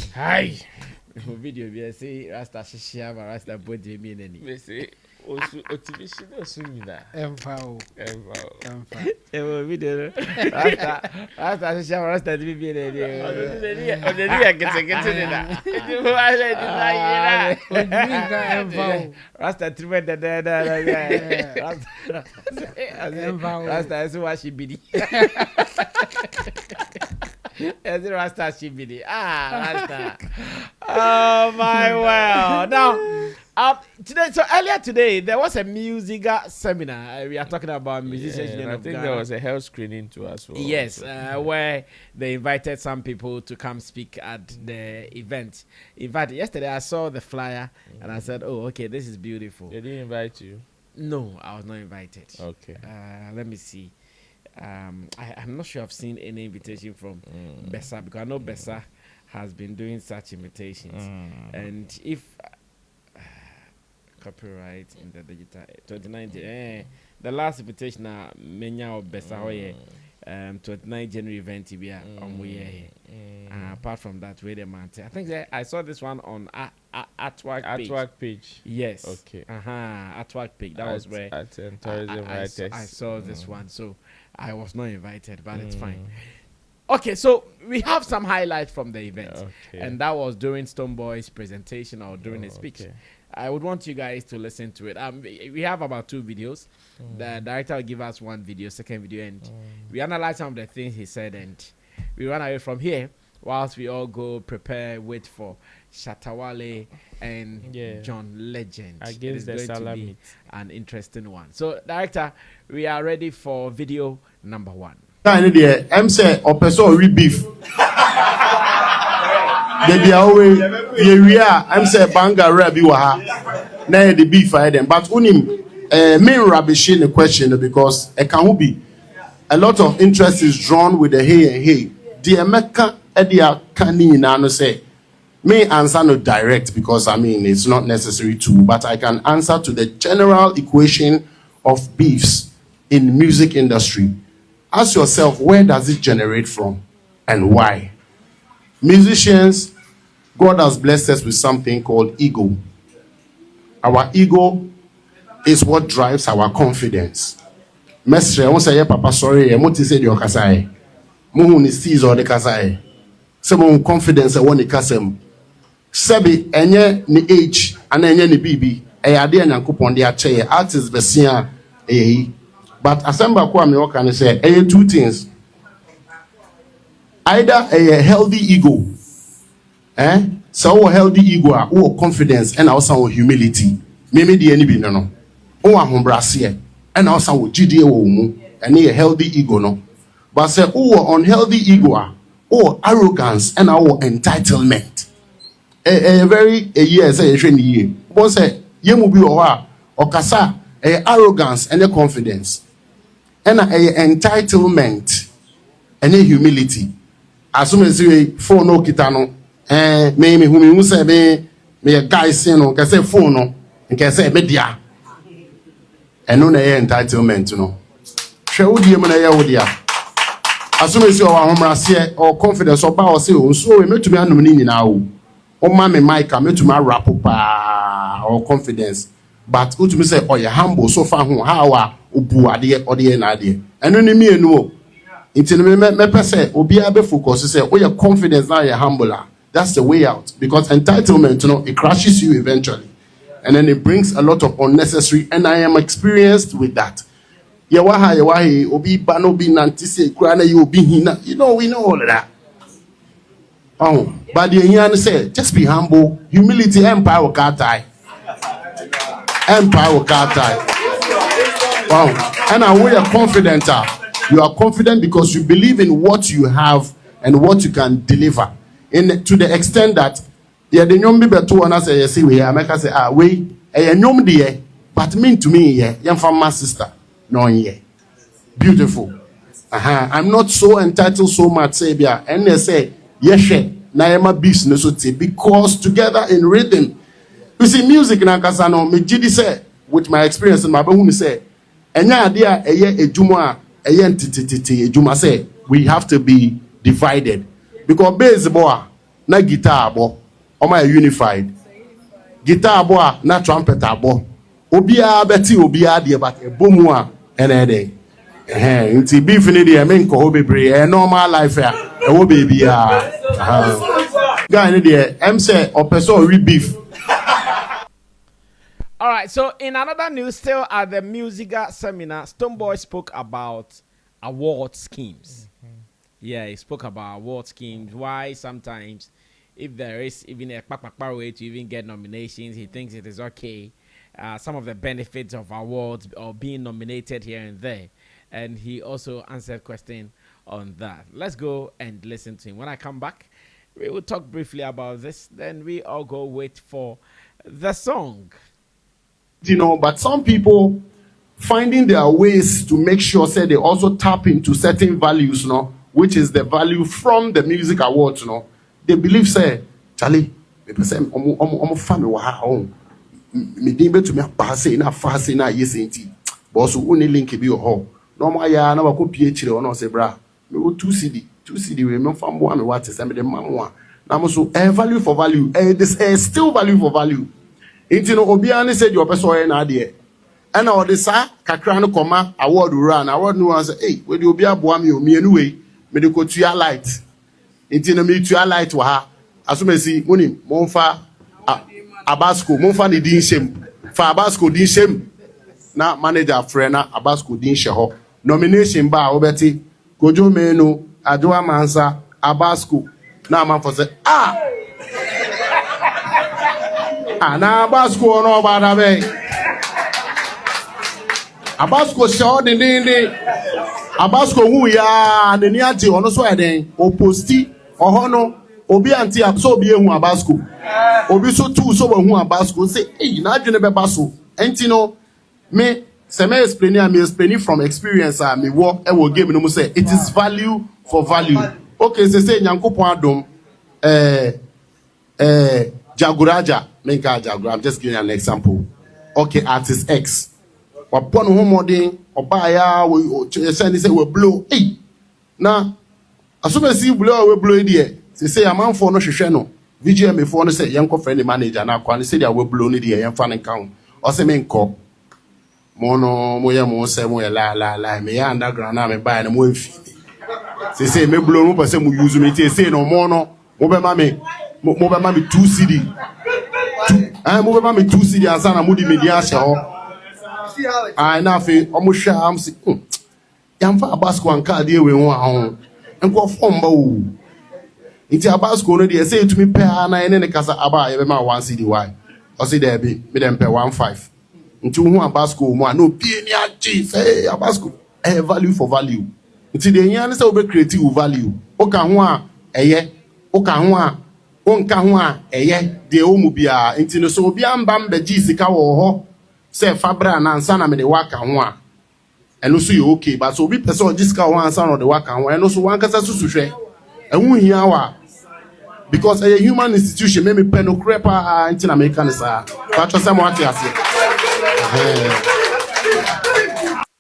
Video be say Rasta Shishia, Rasta body mean any. We say. Otivisi no sumina. Emfao. Video. Rasta Shishia, Rasta be any. Odeni get na. You why let it Emfao. Rasta tribe Rasta is what she be. Rasta Shibidi. Rasta. Oh my well. Now, today, so earlier today, there was a Musiga seminar. We are talking about musicians. I think there was a health screening too as well. Yes, where they invited some people to come speak at the event. In fact, yesterday I saw the flyer and I said, "Oh, okay, this is beautiful." They didn't invite you? No, I was not invited. Okay. Let me see. I'm not sure I've seen any invitation from Bessa, because I know Bessa has been doing such invitations. And if copyright in the digital 2019, the last invitation Menya or Bessa 29 January event here. Apart from that, wait a minute. I think I saw this one on Artwork page. Yes. Okay. Artwork page. That was where I saw this one. So I was not invited, but it's fine. Okay, so we have some highlights from the event, and that was during Stonebwoy's presentation or during his speech. I would want you guys to listen to it. We have about 2 videos. The director will give us 1 video, second video, and we analyze some of the things he said, and we run away from here whilst we all go prepare, wait for Shatta Wale and John Legend. Against the Salami. An interesting one. So, director, we are ready for video number 1. I'm say opeso re beef. They always I'm say banga rabi waha. Na the beef I them. But unim main rubbish in the question because it can be a lot of interest is drawn with the hey and hey. The America edia kani na no say may answer no direct because I mean it's not necessary to, but I can answer to the general equation of beefs in music industry. Ask yourself, where does it generate from and why? Musicians, God has blessed us with something called ego. Our ego is what drives our confidence. Mestre, I won't say, Papa, sorry, I won't say your kasai. Muhu ni sees or the kasai. Some confidence I want the kasem. Sebi, enye ni age, and enye ni bibi. Ade and coupon the chair, artists besia, But Assemble Kwame can say 2 things. Either a healthy ego, so a healthy ego or confidence and also humility. Maybe the enemy no. Or humbrasia and also GDA and a healthy ego no. But say unhealthy ego or arrogance and our entitlement. A very year say year. One say yemubi or kasa arrogance and a confidence. And a entitlement and a humility. As soon as you phone no kitano, me who say me a guy saying no, can say phone no, and can say media. And no entitlement, no. Show the Yamana. As soon as you are home, or confidence or power, say, so we met to me on the now. Oh, mammy, Mike, I met to my rap or confidence. But to me say, oh, you're humble so far, how ubu adie odie na adie eno ni mi enu nti me pese obi abe focus say oh your confidence now you're humble. That's the way out, because entitlement, it crushes you eventually, and then it brings a lot of unnecessary, and I am experienced with that. Yawahi obi bano bi nanti say krana you obi hina, we know all of that. Oh, but the yan say just be humble. Humility, empire will cut tie. Empire will cut tie. Wow. And we are confident. You are confident because you believe in what you have and what you can deliver. To the extent that the nyom be beto na say yes we here make say we nyom de but mean to me yeah yam my sister no here. Beautiful. I'm not so entitled so much say bia and they say yes na yama business because together in rhythm. You see music na kasa no me gidi say with my experience in my behu say enya ade a eye ejuma a eye ntitititi ejuma say we have to be divided because bass boy na guitar boy o unified guitar boy na trumpet boy obia beti obia de but ebomu a enede nti beef ni de me nko ho bebre normal life e wo baby guy ni de em say opeso re beef. All right, so in another news, still at the Musiga seminar, Stonebwoy spoke about award schemes. Yeah, he spoke about award schemes. Why sometimes, if there is even a way to even get nominations, he thinks it is okay. Some of the benefits of awards or being nominated here and there. And he also answered question on that. Let's go and listen to him. When I come back, we will talk briefly about this. Then we all go wait for the song. But some people finding their ways to make sure say they also tap into certain values, which is the value from the music awards, They believe say, Charlie, me say family wa home. Me dimbe to me pass na fast na yes enti. But so only link be ho. No more ya na wako PhD or no say bra. Me go 2 CD we me fam one me what is me the mamwa. Na mo so value for value. This still value for value. Inti no obi ani said your person na ade. And all this kakra no koma award no one say hey we the obi aboa me o me anyway me the kotua light. Inti no me tua light wa ha. Asumesi moni monfa Abasco monfa ni din shem. Fa Abasco din shem. Na manager friend na Abasco din she ho. Nomination ba obeti Kojo Menu Adwa Mansa Abasco na man for say na Abasco no ba da be Abasco show din Abasco hu ya ne ni ati ono so eden o posti ohono obi anti so obi ehu Abasco obi so tu so hu Abasco say na adwene be baso enti no me Sammy explaining from experience me work e will game no say it is value for value. Okay, say Nyankopon adom Jaguraja menka Jagura. I'm just giving an example. Okay, artist X. Wapon ho modern obaya we say we blow. Hey. Na asome see blow we blow there. Say amanfo no hwehwe no. VGM for no say yanko friend manager na kwa say they we blow ni there yan fa ne kan. O say menko mono moya mo se moya la me ya underground na me buy na mo mfi say me blow mo pese mo use me say no mono mo be ma me 2 CD mo be ma me 2 CD asa na mo di media hye ho na fe omo hwa am si yam fa Abasco anka de we ho ahon enko form ba o nti Abasco no de say to me pay na ene ne kasa aba ye be ma 1 CD why o say there be me dem pay 15 nti hu Abasco mo no pie ni achi say Abasco value for value nti de yan say we create value o ka ho a eye o ka ho a o nka ho a eye de o mu bia nti no so obi amba mba gi sika wo ho say fabra na ansa na me de waka ho a eno so ye okay but so obi person gi sika ho ansa na de waka ho eno so wan kasa susu hwe ehun hia wa because a human institution me pen no crepa nti na make kan sa but say mo ati ase.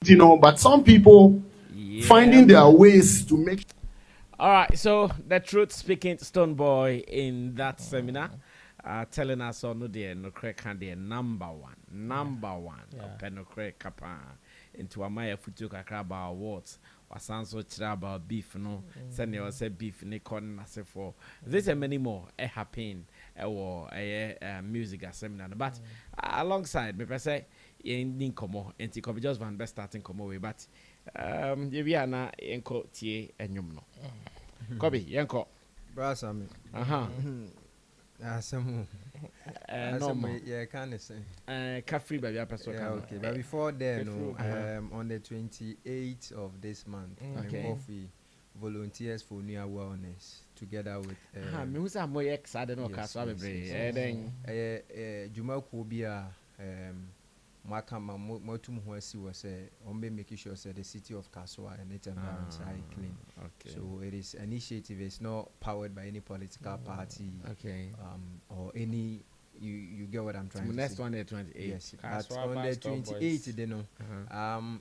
You know, but some people finding their ways to make. All right, so the truth speaking Stonebwoy in that seminar, telling us on the no crack and the number one, penocrack kapa into a Maya Futu Kakraba awards. Was so about beef, no, send you say beef, Nikon, say for this and many more, happen or a Musiga seminar, but alongside me, per se. In Komo, and it could be just one best starting Komo way, but we are now Yanko Tie and Yumno. Kobe, Yanko. Brasami. Some yeah, can't say. Cafe by your person. Okay, but before then, on the 28th of this month, coffee volunteers for near wellness together with me who's a more excited or Castle then Juma Kubia Makama Motum Huasi was making sure that the city of Kaswa and its environment are clean. Okay. So it is initiative. It's not powered by any political party. Okay. Or any. You get what I'm trying to say. Next one, the 28th. Yes. But on the 28th, they know.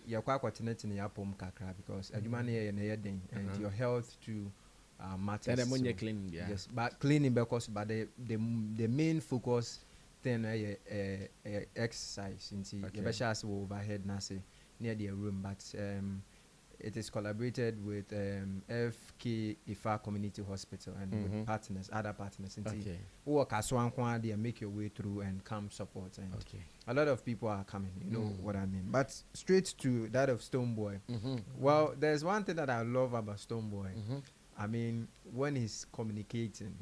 You're quite continuing in your home kakra because adumani and your health to matters. So, cleaning. Yes, but cleaning because the main focus. Then exercise into the overhead nasi near the room, but it is collaborated with FK Ifa Community Hospital and with partners, other partners. Who work as one they make your way through and come support. And a lot of people are coming. You know what I mean. But straight to that of Stonebwoy. Well, there's one thing that I love about Stonebwoy. I mean, when he's communicating.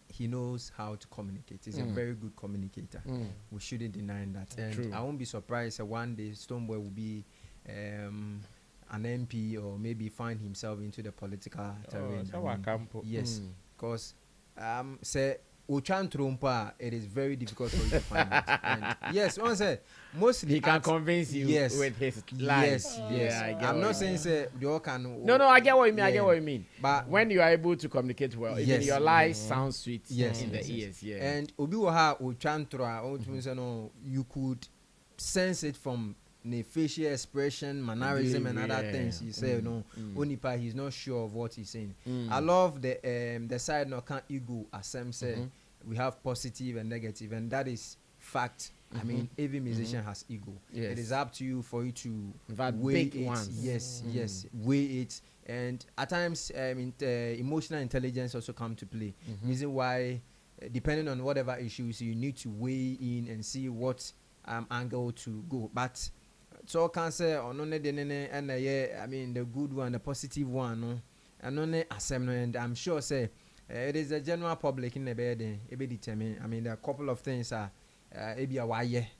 He knows how to communicate. He's a very good communicator. We shouldn't deny that. And true. I won't be surprised that one day Stonebwoy will be an MP or maybe find himself into the political terrain. Yes, because say it is very difficult for you to find it. And yes, one said mostly he can convince you with his lies. Yes. I'm not saying say you all can. No, I get what you mean. I get what you mean. But when you are able to communicate well, even your lies sound sweet in the ears. Yeah. And obi wa ha o chantra o you could sense it from ne facial expression, mannerism, and other things. You say no, Onipa, he's not sure of what he's saying. I love the side no can't ego as Sam said. We have positive and negative, and that is fact. I mean, every musician has ego. Yes. It is up to you for you to weigh it. Yes, weigh it. And at times, emotional intelligence also come to play. Reason why, depending on whatever issues, you need to weigh in and see what angle to go. But so can say on and the good one, the positive one, no, and I'm sure say it is the general public in the bed. It be determined. I mean, there are a couple of things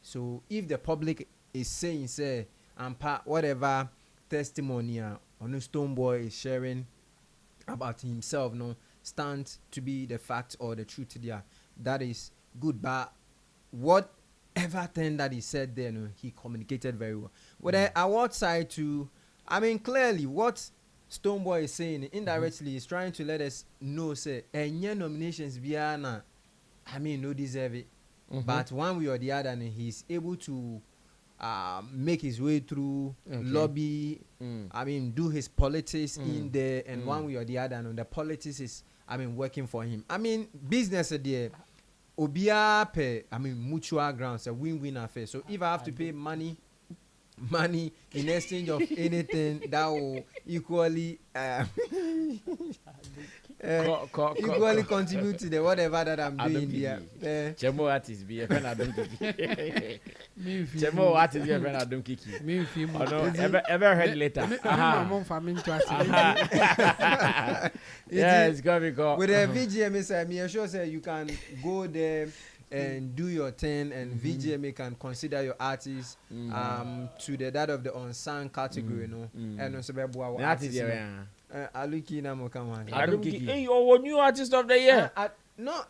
so if the public is saying say whatever testimony on Stonebwoy is sharing about himself, no, stands to be the fact or the truth there, that is good. But whatever thing that he said there, no, he communicated very well. With the award side too, I mean, clearly what Stonebwoy is saying indirectly is trying to let us know say any nominations Viana, I mean, no deserve it. But one way or the other, he's able to make his way through lobby. I mean, do his politics in there, and one way or the other, and the politics is, I mean, working for him. I mean, business there, obia pay. I mean, mutual grounds, a win-win affair. So if I have to pay money in exchange of anything, that will equally equally contribute to the whatever that I'm doing here. Chemo artist be a friend Adam Kiki. Chemo artist be a friend Adam Kiki. Me film. Oh no, ever heard later. Yeah, it's gonna be good. With a VGMA, I'm sure say you can go there and do your thing, and VGMA can consider your artist to the that of the unsung category, you know. And also be boa artist. Aluki na mo come on. Adam Kiki. Hey, you're new artist of the year. No,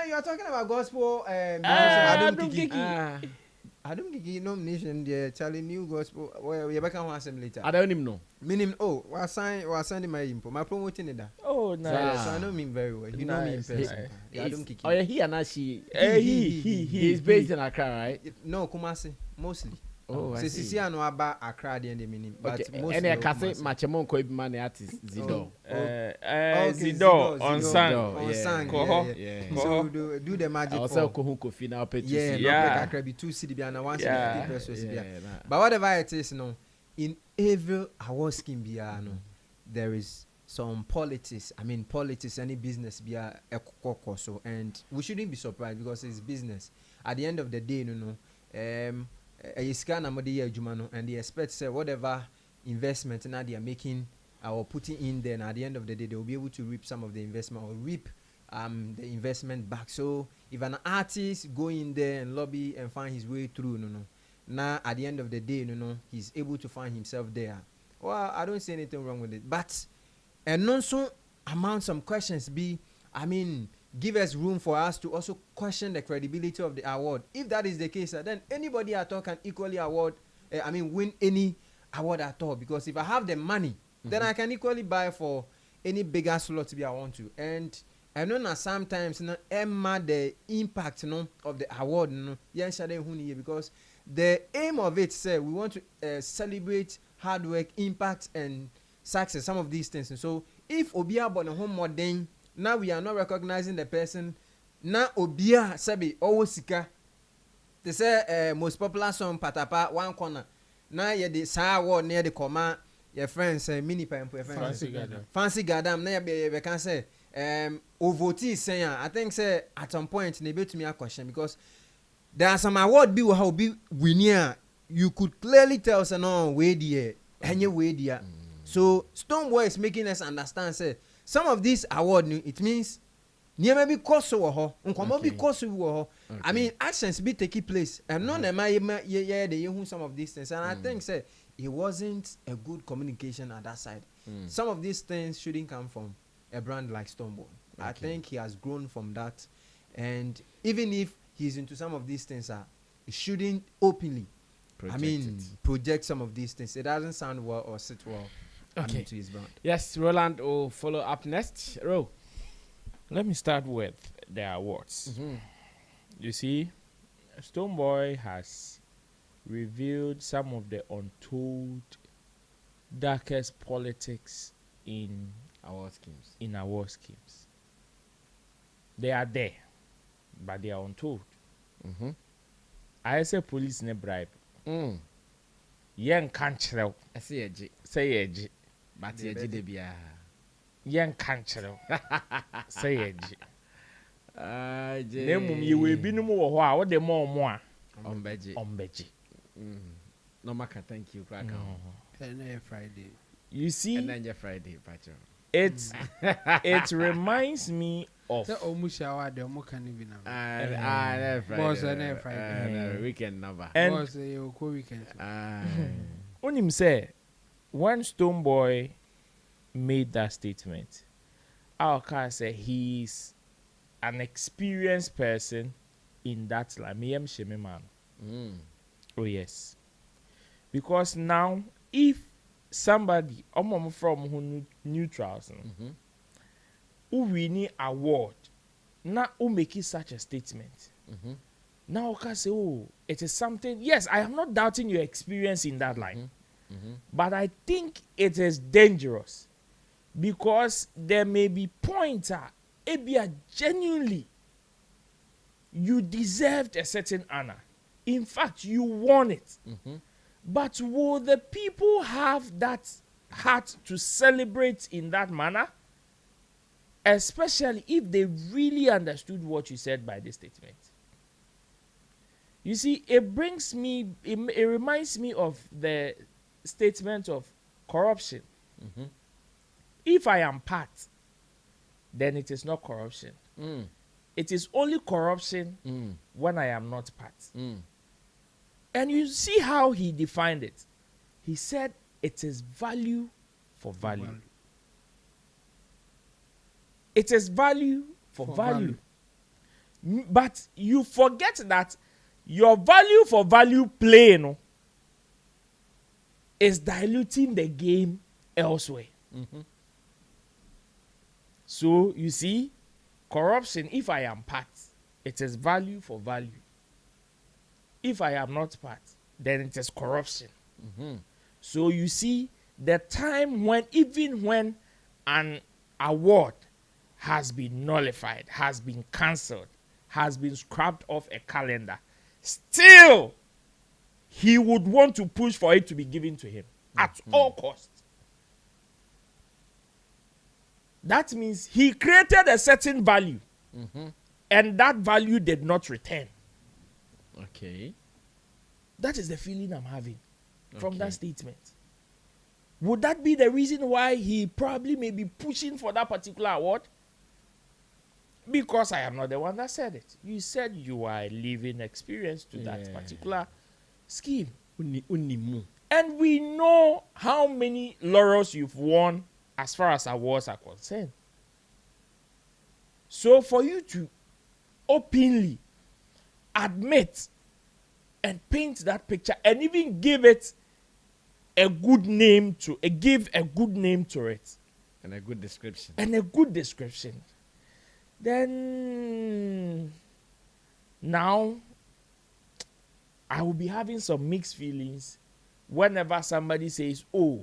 you are talking about gospel. Adam Kiki. Adam Kiki nomination there. Charlie new gospel. Well, we back on him later. I don't even know. Meaning, was sending my info. My promoting it. Oh, nice. So I know him very well. You know me in person. Adam Kiki. Oh, yeah, he and she. He's based in Accra, right? No, Kumasi mostly. Oh, I see. I know about Accra the meaning, but mostly. And I can say Machemon Koibi man artist Zido. Zido on sang. So do the magic. Also, Kohun Kofi now pay 2 cedi. Yeah, Accra be 2 cedi and 1 cedi pesos. But whatever it is, no, in every award scheme, no, there is some politics. I mean, politics, any business be a so, and we shouldn't be surprised because it's business. At the end of the day, and they expect say whatever investment now they are making or putting in there, and at the end of the day they will be able to reap some of the investment or reap the investment back. So if an artist go in there and lobby and find his way through, now at the end of the day, he's able to find himself there. Well, I don't see anything wrong with it, but and also amount some questions be, I mean, give us room for us to also question the credibility of the award. If that is the case, then anybody at all can equally win any award at all. Because if I have the money, then I can equally buy for any bigger slot I want to. And I know that sometimes the impact of the award, because the aim of it, say, we want to celebrate hard work, impact, and success, some of these things. And so if Obia born a home more then now we are not recognizing the person. Now Obia sabi Owosika. They say most popular song Patapa one corner. Now you the award near the comma. Your friends say mini pimp. Fancy Gadam. Now you can say Ovoti saying I think say at some point they bet me a question because there are some award be how be winner. You could clearly tell say no way there any way there. So Stonebwoy is making us understand say some of these awards, it means near be cost so be cost I mean actions be taking place and none of my some of these things, and I think say it wasn't a good communication at that side. Some of these things shouldn't come from a brand like Stonebwoy. I think he has grown from that, and even if he's into some of these things, he shouldn't openly project some of these things. It doesn't sound well or sit well. Okay. To his brand. Yes, Roland will follow up next. Ro. Let me start with the awards. You see, Stonebwoy has revealed some of the untold darkest politics in Our schemes. award schemes. They are there, but they are untold. Mm-hmm. I say police ne bribe. Mm. Yen can't tell. I see a G. Say a G. But a G de bia. Yen can't tell. Say a G. J. Name you will be no more. What the more Ombeji. ombeji. No maka, thank you. Crack on. And then Friday. You see, And then your Friday, Pacho. it reminds me of The Omushawa, the Omokan even now. Boss, Friday. Friday. Weekend number. and Was a co weekend. when him say when Stonebwoy made that statement, our car said he's an experienced person in that line. Me am sheme man. Oh yes, because now if somebody from who neutrals who winning award now who make such a statement now I can say, oh, it is something. Yes, I am not doubting your experience in that line, but I think it is dangerous because there may be points Ebia genuinely you deserved a certain honor. In fact, you won it. But will the people have that heart to celebrate in that manner? Especially if they really understood what you said by this statement. You see, it reminds me of the statement of corruption. If I am part, then it is not corruption. It is only corruption when I am not part. And you see how he defined it. He said it is value for value. It is value for value. But you forget that your value for value play is diluting the game elsewhere. So you see, corruption, if I am part, it is value for value. If I am not part, then it is corruption. So you see, the time when, even when an award has been nullified, has been cancelled, has been scrapped off a calendar, still he would want to push for it to be given to him at all costs. That means he created a certain value, and that value did not return. Okay. That is the feeling I'm having from that statement. Would that be the reason why he probably may be pushing for that particular award? Because I am not the one that said it. You said you are a living experience to that particular scheme. And we know how many laurels you've won as far as awards are concerned. So for you to openly admit and paint that picture and even give it a good name to give a good name to it And a good description. Then now I will be having some mixed feelings whenever somebody says, oh,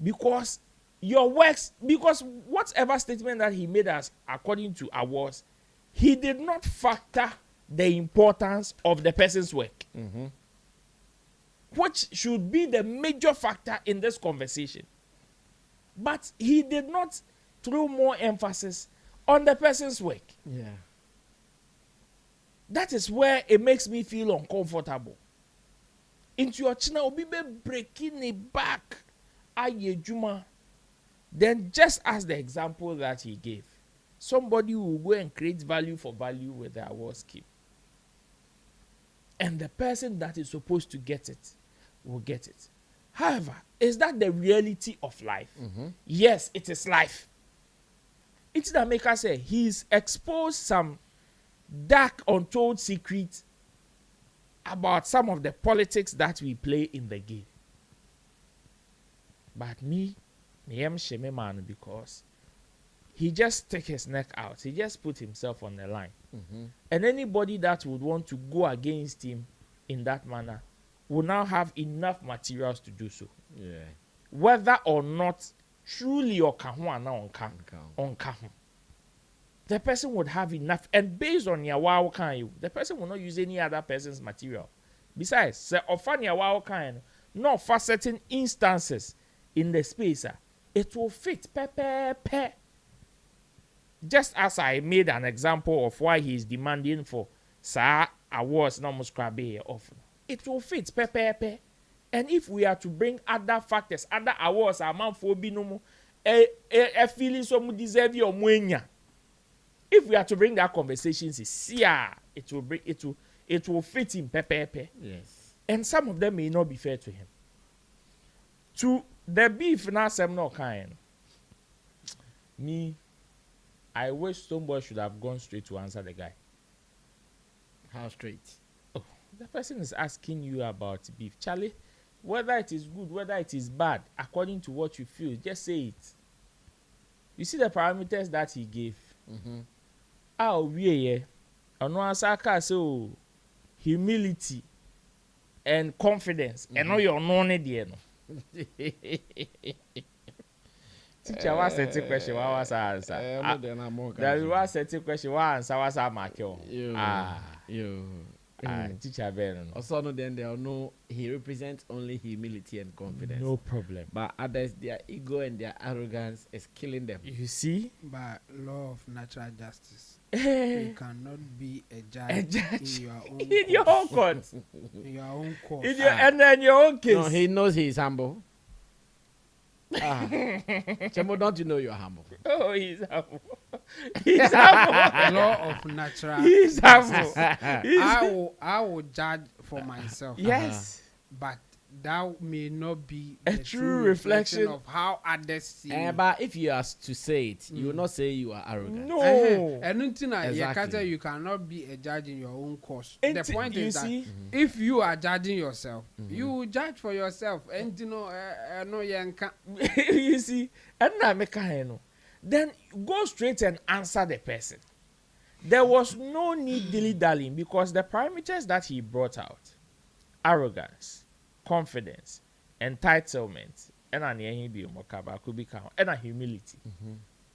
because your works, because whatever statement that he made as according to awards, he did not factor the importance of the person's work, which should be the major factor in this conversation. But he did not throw more emphasis on the person's work. Yeah. That is where it makes me feel uncomfortable. Into your china, obi be breaking it back. Aye juma. Then just as the example that he gave, somebody will go and create value for value with the award scheme. And the person that is supposed to get it will get it. However, is that the reality of life? Yes, it is life. It's the maker say he's exposed some dark, untold secrets about some of the politics that we play in the game. But me am shame man because he just took his neck out. He just put himself on the line. And anybody that would want to go against him in that manner will now have enough materials to do so. Yeah. Whether or not truly or on the person would have enough, and based on your wow kind, the person will not use any other person's material. Besides, say offer your wow kind, not for certain instances in the space, it will fit pe. Just as I made an example of why he is demanding for awards no muskrabe often. It will fit pe. And if we are to bring other factors, other awards, amount for binomo, a feeling some deserve your mwenya. If we are to bring that conversation, it will fit in pe. Yes. And some of them may not be fair to him. To the beef now, some no kind. Me, I wish Stonebwoy should have gone straight to answer the guy. How straight? Oh, the person is asking you about beef. Charlie, whether it is good, whether it is bad, according to what you feel, just say it. You see the parameters that he gave. So humility and confidence. And no your no. Teacher was a question, what was answer? There was a question, what answer was a mark? Teacher Ben. Also, no, then there are no, he represents only humility and confidence. No problem. But others, their ego and their arrogance is killing them. You see? By law of natural justice, you cannot be a judge in your own in your own court. In your own court. And then your own case. No, he knows he is humble. Chemo, don't you know you're humble? Oh, he's humble. He's humble. Law of natural. He's humble. I will judge for myself. Yes. But that may not be a the true reflection of how others see. But if you are to say it, you will not say you are arrogant. No. And exactly. You cannot be a judge in your own cause. The point is that if you are judging yourself, you will judge for yourself. And you know, you see, and then go straight and answer the person. There was no need dilly-dallying because the parameters that he brought out, arrogance, confidence, entitlement, and humility.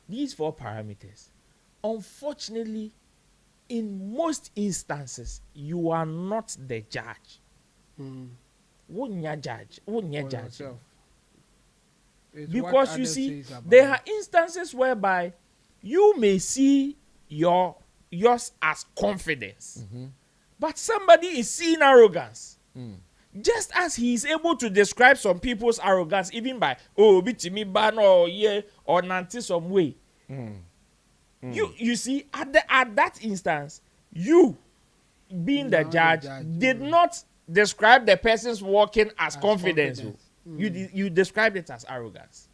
These 4 parameters. Unfortunately, in most instances, you are not the judge. Wouldn't you judge? Wouldn't you judge? Because you see, there are instances whereby you may see yours as confidence, but somebody is seeing arrogance. Just as he is able to describe some people's arrogance, even by bitimi ban or yeah or nanti some way. You see, at that instance, you being the judge did not describe the person's walking as confidence. You described it as arrogance.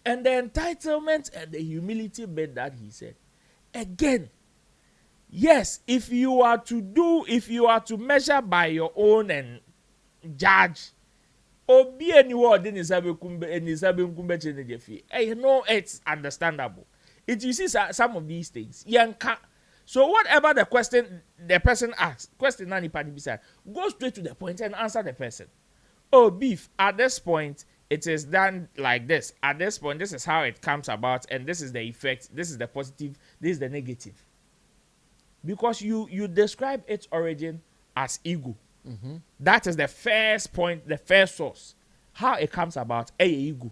And the entitlement and the humility bit that he said, again, yes, if you are to measure by your own and judge, or be anywhere it's understandable. You see some of these things. So whatever the question the person asks, go straight to the point and answer the person. Oh, beef, at this point, it is done like this. At this point, this is how it comes about, and this is the effect, this is the positive, this is the negative. Because you describe its origin as ego. That is the first point, the first source. How it comes about, ego.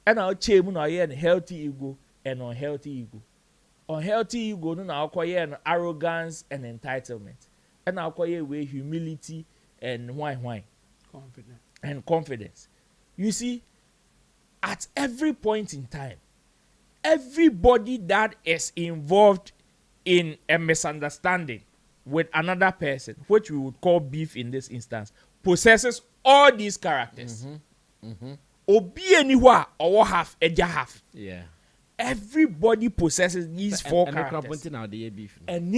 And I'll change a healthy ego and unhealthy ego. Unhealthy ego, no, I'll call an arrogance and entitlement. And I'll call it humility and why. Confidence. And confidence. You see, at every point in time, everybody that is involved in a misunderstanding with another person, which we would call beef in this instance, possesses all these characters. Obi anywhere or half, eja half. Yeah. Everybody possesses these 4 characters. And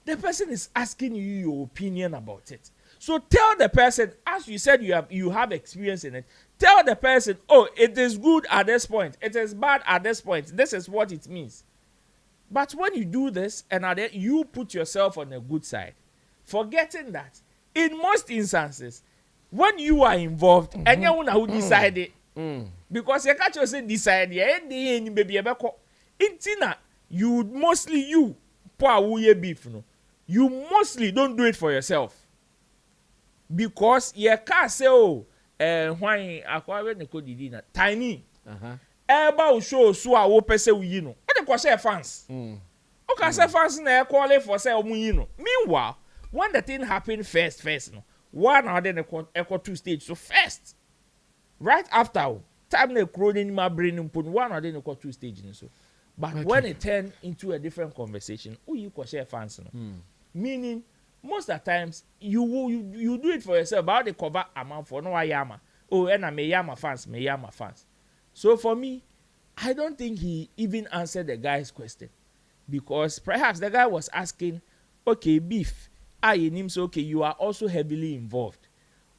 the person is asking you your opinion about it. So tell the person, as you said you have experience in it, tell the person, oh, it is good at this point, it is bad at this point, this is what it means. But when you do this and you put yourself on the good side, forgetting that in most instances, when you are involved, anyone who decide it, because you can't just say decide, any baby intina, you mostly you poor beef, no, you mostly don't do it for yourself. Because you can't say, oh, why acquire the code did tiny. Eba will show so I will pese we know. What the question fans? Okay, say fans na quality for say omu. Meanwhile, when the thing happened first, no, one or then echo 2 stage. So first, right after time they crowd in my brain put one or then echo 2 stage. So, but when it turned into a different conversation, who you can share fans no? Meaning most of the times you do it for yourself, but they cover amount for no ayama. Oh, and I may yama fans. So for me, I don't think he even answered the guy's question, because perhaps the guy was asking, okay, beef, okay, you are also heavily involved.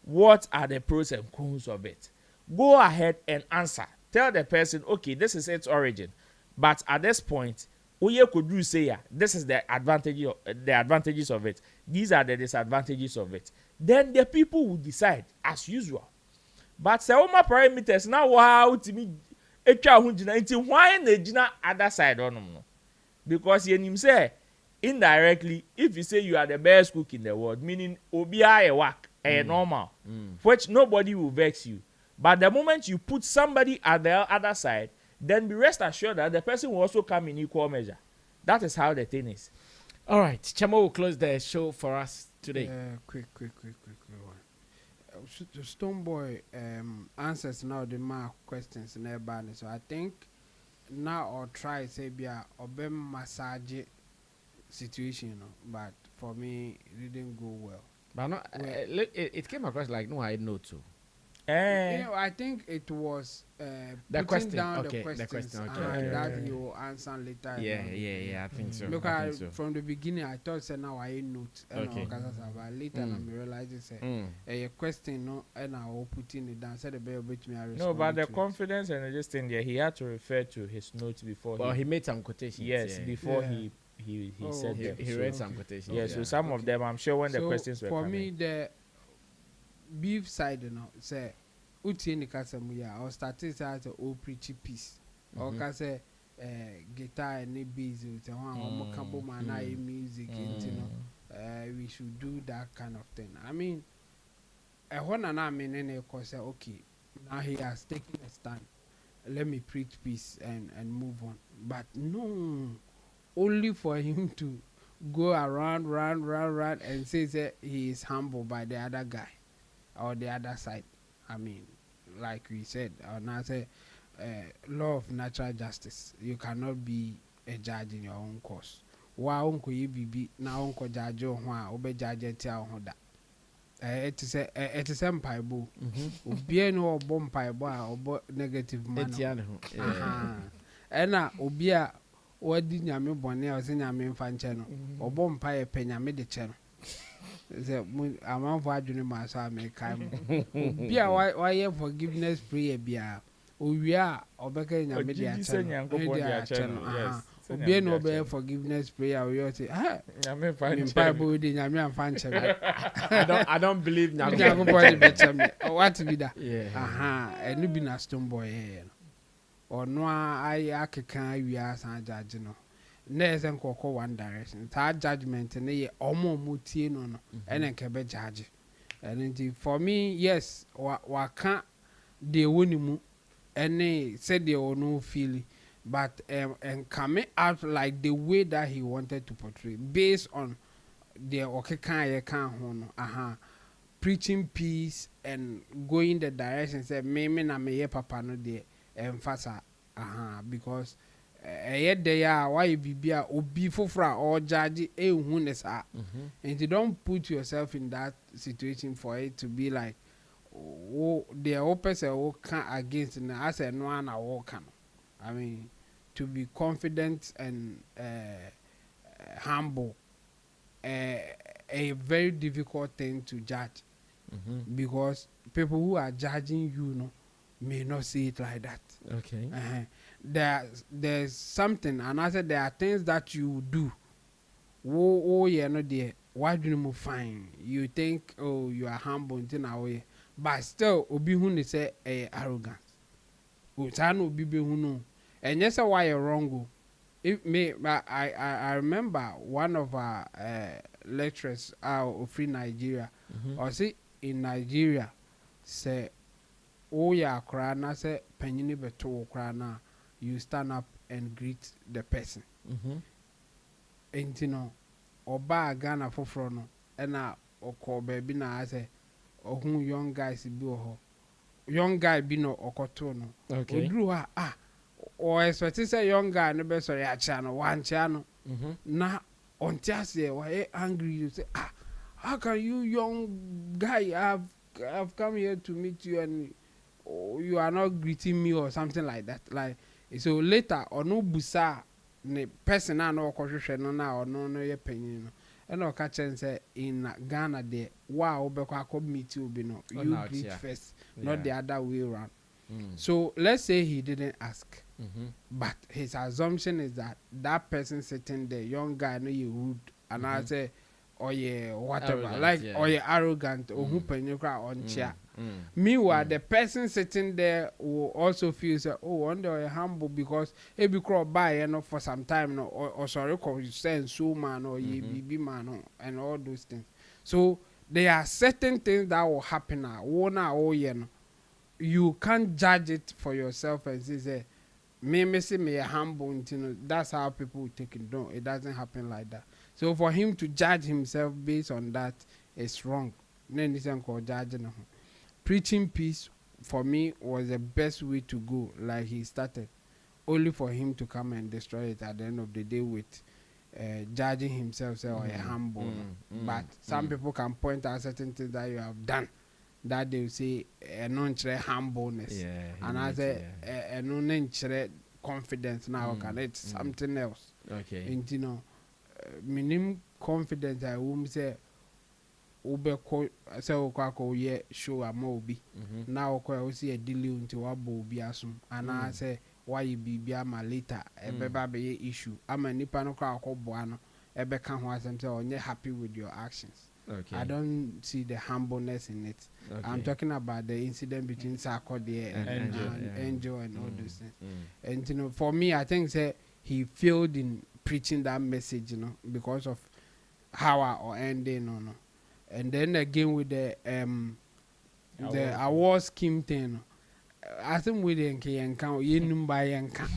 What are the pros and cons of it? Go ahead and answer. Tell the person, okay, this is its origin, but at this point, Oye could you say, yeah, this is the advantages of it. These are the disadvantages of it. Then the people will decide as usual. But say all my parameters now wow to me why na other side on them? Because you say indirectly, if you say you are the best cook in the world, meaning obi a work normal, which nobody will vex you. But the moment you put somebody at the other side, then be rest assured that the person will also come in equal measure. That is how the thing is. All right, Chamo will close the show for us today. Quick one. The Stonebwoy answers now the more questions in their so I think now or try say be a obem massage situation, you know, but for me it didn't go well. But no, it came across like no, I know too. You know, I think it was the question down okay, the question okay. that you will answer later. Yeah, I think so. Look, from the beginning, I thought say now I note, okay. But later I realized it say a question no, and I will put in it down. Said the bell which me I respond. No, but the confidence and this thing there, he had to refer to his notes before. Well, he made some quotations. Yes, before he said them. He read some quotations. Yeah, so some of them, I'm sure when the questions were for coming. me, the beef side, you know, say uti ni kasa muya or started as a o preachy piece or kasa guitar and bass with one combo mana music, you know, we should do that kind of thing. I mean, I mean, and of course, okay, now he has taken a stand. Let me preach peace and move on. But no, only for him to go around and say that he is humbled by the other guy or the other side. I mean, like we said, now say law of natural justice. You cannot be a judge in your own cause. Why unko you be now unko judge or obe judge tell on that. It is a paibo. Obie no bomb paibo or negative manner. And now obia what did you mean bonnet or sing a mean fan channel or bomb pie penya made the channel. I'm on for doing my son make time. Be a why forgiveness prayer be a we are or back in your media channel. Be no bear forgiveness prayer. We all say, ah, I'm fine. Bible in your fan channel. I don't believe now. What to be that? Yeah. And you been a Stonebwoy here. Or no, I can we are some judge no. Next and cocoa one direction. That judgment and they almost muti no and then can judge. And for me, yes, what can't they win and they said they were no feeling, but and coming out like the way that he wanted to portray, based on the okay can preaching peace and going the direction. Say maybe na me papa no there emphasize because they are why you be obi fofra or judge ehunesa and you don't put yourself in that situation for it to be like the opposite can against and I said no one can. I mean to be confident and humble a very difficult thing to judge because people who are judging you may not see it like that. Okay. There's something, and I said there are things that you do. Oh, yeah, no, there. why do you fine? You think, oh, you are humble in a way, but still, obi who say arrogant. Utano bibi who know, and yes, why you're wrong. If me, I remember one of our lecturers out of free Nigeria, or see in Nigeria, say, oh yeah, krana say penini beto krana, you stand up and greet the person. And you know, oba Ghana for frono, and now oko baby na say, oh who young guys be ho, young guy be no okotono. Okay. Or expect to say young guy no be sorry a channel one channel. Na on Thursday why angry you say how can you young guy have come here to meet you and you are not greeting me or something like that. Like so later or no busa ne person na no kwhwehwe no na or no ye panyin no. And I catch and say in Ghana there wow be kwa meet you be no you greet first not the other way around. So let's say he didn't ask, but his assumption is that that person sitting there, young guy, no you rude, and I say, oh yeah, whatever, arrogant, like oh yeah, arrogant, or who penyukra on chair. Meanwhile, the person sitting there will also feel say, oh, wonder you're humble because he be crawl by you know for some time, no, or sorry, cause you send so man or ye be man and all those things. So there are certain things that will happen now. Oh yeah, no. You can't judge it for yourself and say, me humble, you know, that's how people take it. No, it doesn't happen like that. So for him to judge himself based on that is wrong. Judging. Preaching peace for me was the best way to go, like he started. Only for him to come and destroy it at the end of the day with judging himself, say, oh, humble. But some people can point out certain things that you have done that they will say a non-chere humbleness, and I say a non-chere confidence. Now can it's something else. Okay, and you know, minimum confidence. I won't say ube ko say okako ye show a mobi. Now ko see a deal into what be asum, and I say why you be ama later a beba issue. I'm a nipa no kwa ko boano ebe kan ho asem say onye happy with your actions. Okay. I don't see the humbleness in it. Okay. I'm talking about the incident between Sarkodie and Angel and all those things. And you know, for me, I think he failed in preaching that message, you know, because of how or ending, no. And then again with the award scheme thing. I think we didn't count you number yanka.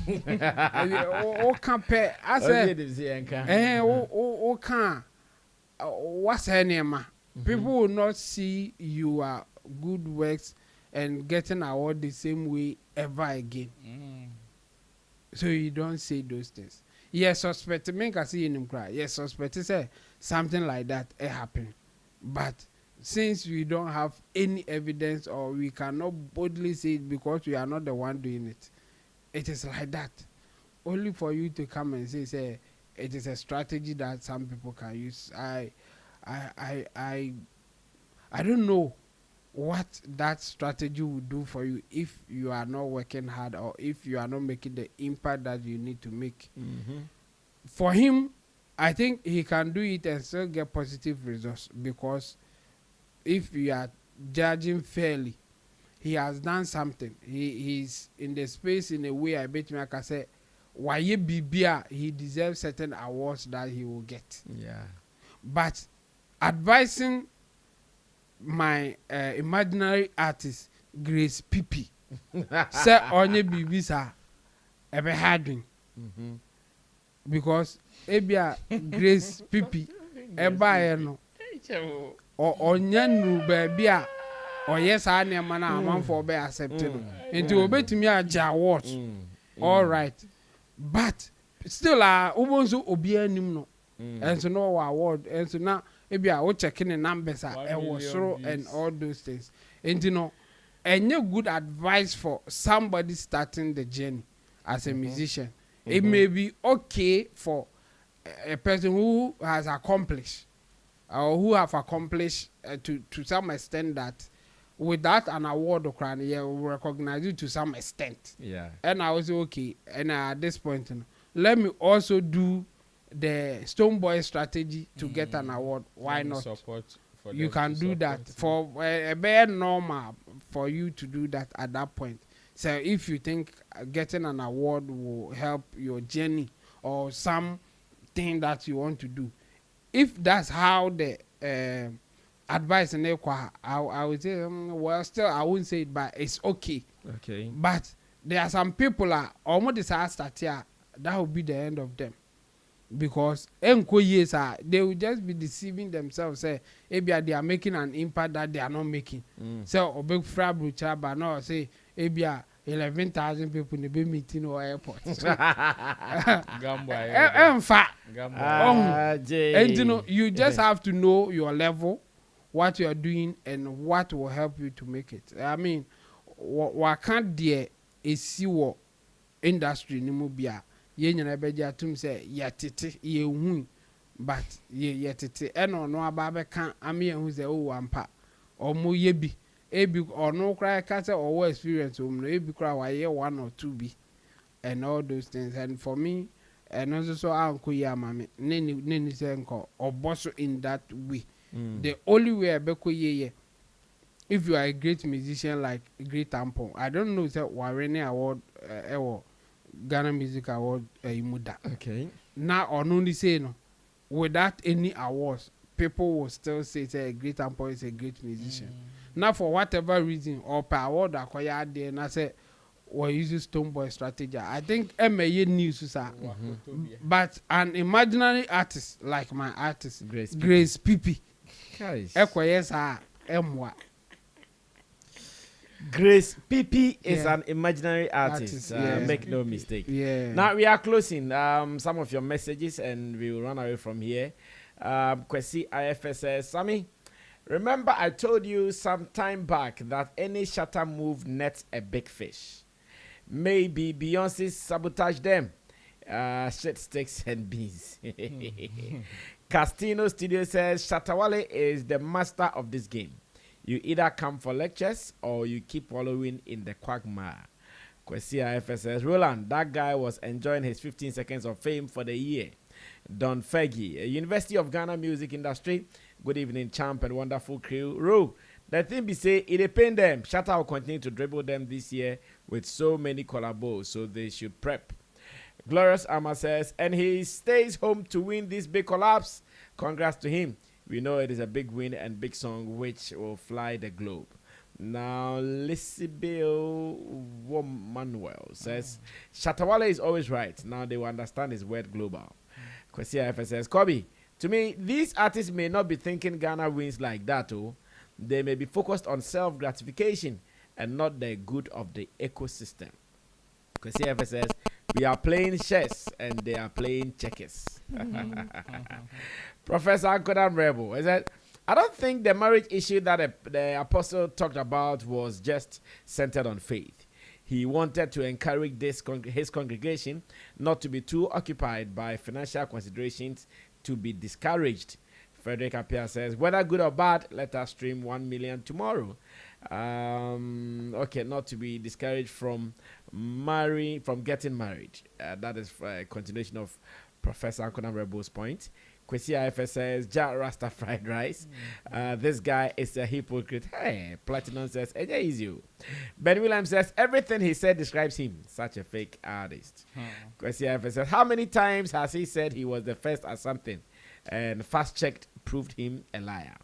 Oh, compare. I said, can't. What's her name? People will not see your good works and getting award the same way ever again. So you don't say those things. Yes, suspect me can see him cry. Yes, suspect say something like that happened. But since we don't have any evidence or we cannot boldly say it because we are not the one doing it, it is like that. Only for you to come and say it is a strategy that some people can use. I don't know what that strategy will do for you if you are not working hard or if you are not making the impact that you need to make. For him, I think he can do it and still get positive results because if you are judging fairly, he has done something. He's in the space in a way I bet me I can say why he deserves certain awards that he will get. Yeah. But advising my imaginary artist Grace Pipi say onye bibi sa ebe harding because ebia Grace Pipi eba ye no o onye nu ba bia o yes a na ma na amanfo be accepted nti obetumi aja awards all right. But still, ubonzo obi anim no, and so no award, and so now maybe I will check in the numbers and all those things. And you know, and no good advice for somebody starting the journey as a musician. It may be okay for a person who has accomplished or who have accomplished to some extent that without an award or crown, yeah, will recognize you to some extent. Yeah. And I was okay. And at this point, let me also do the Stonebwoy strategy to get an award, why not? Support for You them can to do support that you. for a bare normal for you to do that at that point. So if you think getting an award will help your journey or something that you want to do, if that's how the advice and I would say well, still I wouldn't say it, but it's okay. Okay. But there are some people almost disaster here, that will be the end of them. Because years they will just be deceiving themselves. Say maybe they are making an impact that they are not making. So a big frabrucha, but no say maybe 11,000 people in the big meeting or airport. In fact, and you know, you just have to know your level, what you are doing, and what will help you to make it. I mean, what can't there is see what industry ni mo bia ye nyina beje atum say yetete ye hu, but ye yetete eno no aba be kan ame hu say o ampa omo ye bi ebi ono kra ka say o experience o no ebi kra wa ye 1 or 2 bi and all those things. And for me, and also so anko ya mame neni say nko oboso in that way. The only way I be ko ye if you are a great musician like Great Tampon, I don't know say Warren award Ghana Music Award Imuda. Okay. Now on only say no, without any awards, people will still say a Great Tampon is a great musician. Now for whatever reason or per award acquired there, and I say we use Stonebwoy strategy. I think MA news but an imaginary artist like my artist Grace Pipi. Yes, Grace Pipi is an imaginary artist. Make no mistake. Now we are closing some of your messages and we will run away from here. Kwesi IFS Sammy, remember I told you some time back that any Shatta move nets a big fish. Maybe Beyonce sabotage them. Shit, sticks and beans. Castino Studio says Shatta Wale is the master of this game. You either come for lectures or you keep following in the quagmire. Kwesi IFS says, Roland, that guy was enjoying his 15 seconds of fame for the year. Don Fergie, University of Ghana music industry. Good evening, champ and wonderful crew. Ro, the thing be say, it depends them. Shatta will continue to dribble them this year with so many collabos, so they should prep. Glorious Amma says, and he stays home to win this big collapse. Congrats to him. We know it is a big win and big song which will fly the globe. Now, Lissibel Manuel says, Shatta Wale is always right. Now they will understand his word global. Kwesi IFS says, Kobe, to me, these artists may not be thinking Ghana wins like that. Oh, they may be focused on self-gratification and not the good of the ecosystem. Kwesi IFS says, we are playing chess and they are playing checkers. Professor Ankodam Rebel, is that I don't think the marriage issue that the apostle talked about was just centered on faith. He wanted to encourage his congregation not to be too occupied by financial considerations to be discouraged. Frederick Appiah says, whether good or bad, let us stream 1 million tomorrow. Okay, not to be discouraged from getting married. That is a continuation of Professor Ankodam Rebel's point. Kwesi IFS says, Ja Rasta fried rice. This guy is a hypocrite. Hey, Platinum says, easy. Ben Williams says, everything he said describes him. Such a fake artist. Kwesi IFS says, how many times has he said he was the first at something? And fast checked proved him a liar.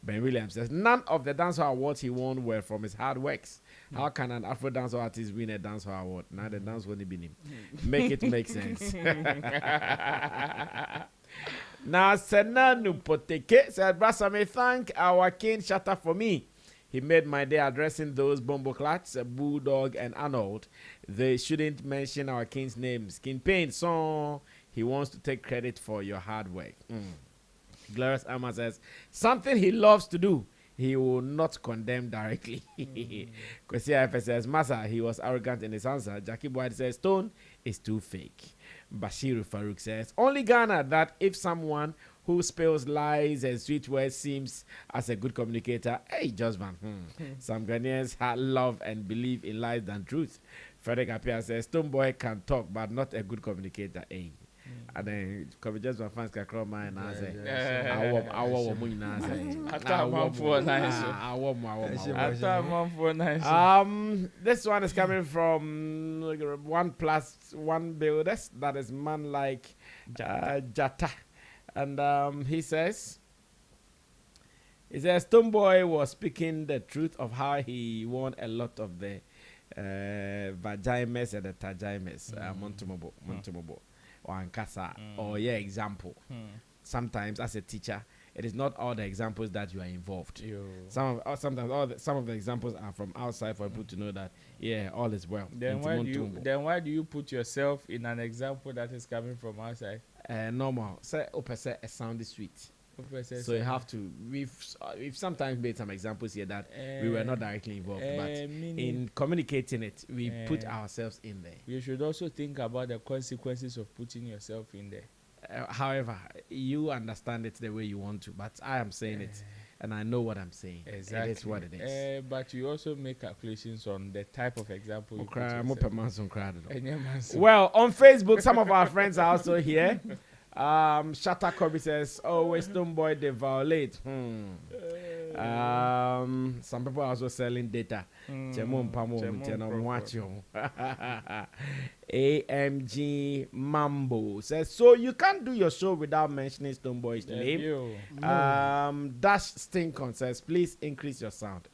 Ben Williams says, none of the dancehall awards he won were from his hard works. How can an Afro dancehall artist win a dancehall award? Now the dance won't be him. Make it make sense. Now, Senanu Poteke said, Brasame, thank our king Shatta for me. He made my day addressing those bomboclats, Bulldog and Arnold. They shouldn't mention our king's name. Skin pain, so he wants to take credit for your hard work. Glorious Amma says, something he loves to do, he will not condemn directly. Kwesi IFS says, Massa, he was arrogant in his answer. Jackie Boyd says, Stone is too fake. Bashiru Farouk says, only Ghana that if someone who spills lies and sweet words seems as a good communicator, hey, Josman, some Ghanaians love and believe in lies than truth. Frederick Appiah says, Stonebwoy can talk, but not a good communicator, eh? And then cover just my fans can call mine and say, I want money now. This one is coming from 1+1 builders. That is man like Jata. And he says, Stonebwoy was speaking the truth of how he won a lot of the vaginas and the tajimas, Montemobo, or Ankasa, or example. Sometimes as a teacher, it is not all the examples that you are involved. Some of the examples are from outside for people to know that all is well. Then why do you put yourself in an example that is coming from outside? Normal. Say a sound is sweet. So you have to. We've sometimes made some examples here that we were not directly involved, but in communicating it, we put ourselves in there. You should also think about the consequences of putting yourself in there. However, you understand it the way you want to, but I am saying it, and I know what I'm saying. Exactly. It is what it is. But you also make calculations on the type of example you put yourself. Well, on Facebook, some of our friends are also here. Shatta Wale says, always Stonebwoy they violate. Some people are also selling data. AMG Mambo says, so you can't do your show without mentioning Stonebwoy's name. Dash Stinkon says, please increase your sound.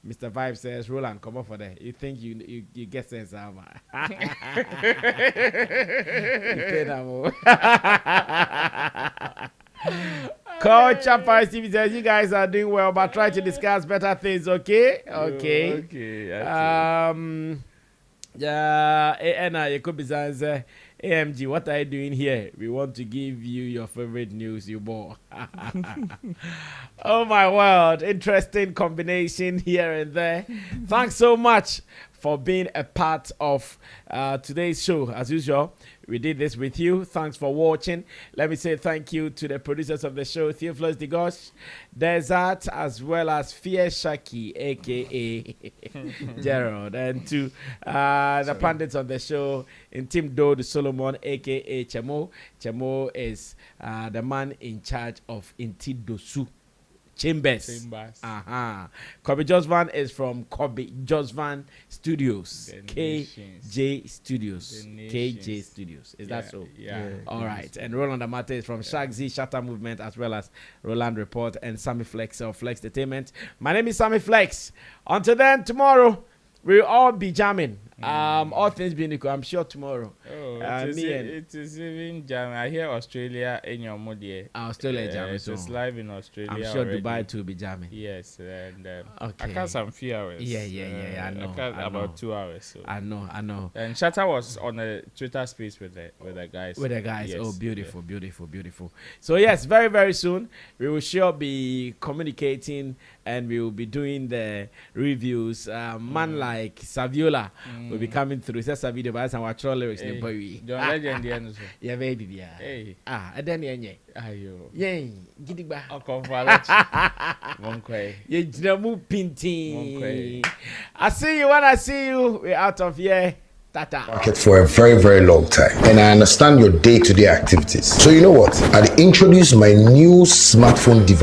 Mr. Vibe says, Roland, come up for that. You think you get sense out. You pay that more. Culture Paris TV says, you guys are doing well, but try to discuss better things, okay? It could be saying, AMG, what are you doing here? We want to give you your favorite news you bought. Oh my word, interesting combination here and there. Thanks so much for being a part of today's show. As usual, we did this with you. Thanks for watching. Let me say thank you to the producers of the show, Theophilus Digosh, Desert, as well as Fia Shaki, a.k.a. Gerald, and to the pundits on the show, in Team Dode Solomon, a.k.a. Chemo. Chemo is the man in charge of Inti Dosu Chambers. Kobe Josvan is from Kobe Josvan Studios. KJ Studios. KJ Studios. Is that so? Yeah. All right. And Roland Amate is from Shagzi Shatta Movement, as well as Roland Report and Sammy Flex of Flex Entertainment. My name is Sammy Flex. Until then, tomorrow we'll all be jamming. All things being equal, I'm sure tomorrow. It is even jamming. I hear Australia in your mood. Australia jamming. It is live in Australia. I'm sure already. Dubai too will be jamming. Yes, and I can't some few hours. I know. About 2 hours. So. I know. And Shatta was on a Twitter space with the guys. With the guys. Yes. Oh, beautiful. So yes, very, very soon we will sure be communicating and we will be doing the reviews. Man like Saviola will be coming through. It's just a video, but some actual lyrics. John Legend, yeah, baby, yeah. Hey, and then ayo, yay, gidigba. Monkwe. I see you when I see you. We're out of here. Tata. Market for a very, very long time. And I understand your day-to-day activities. So you know what? I introduced my new smartphone device.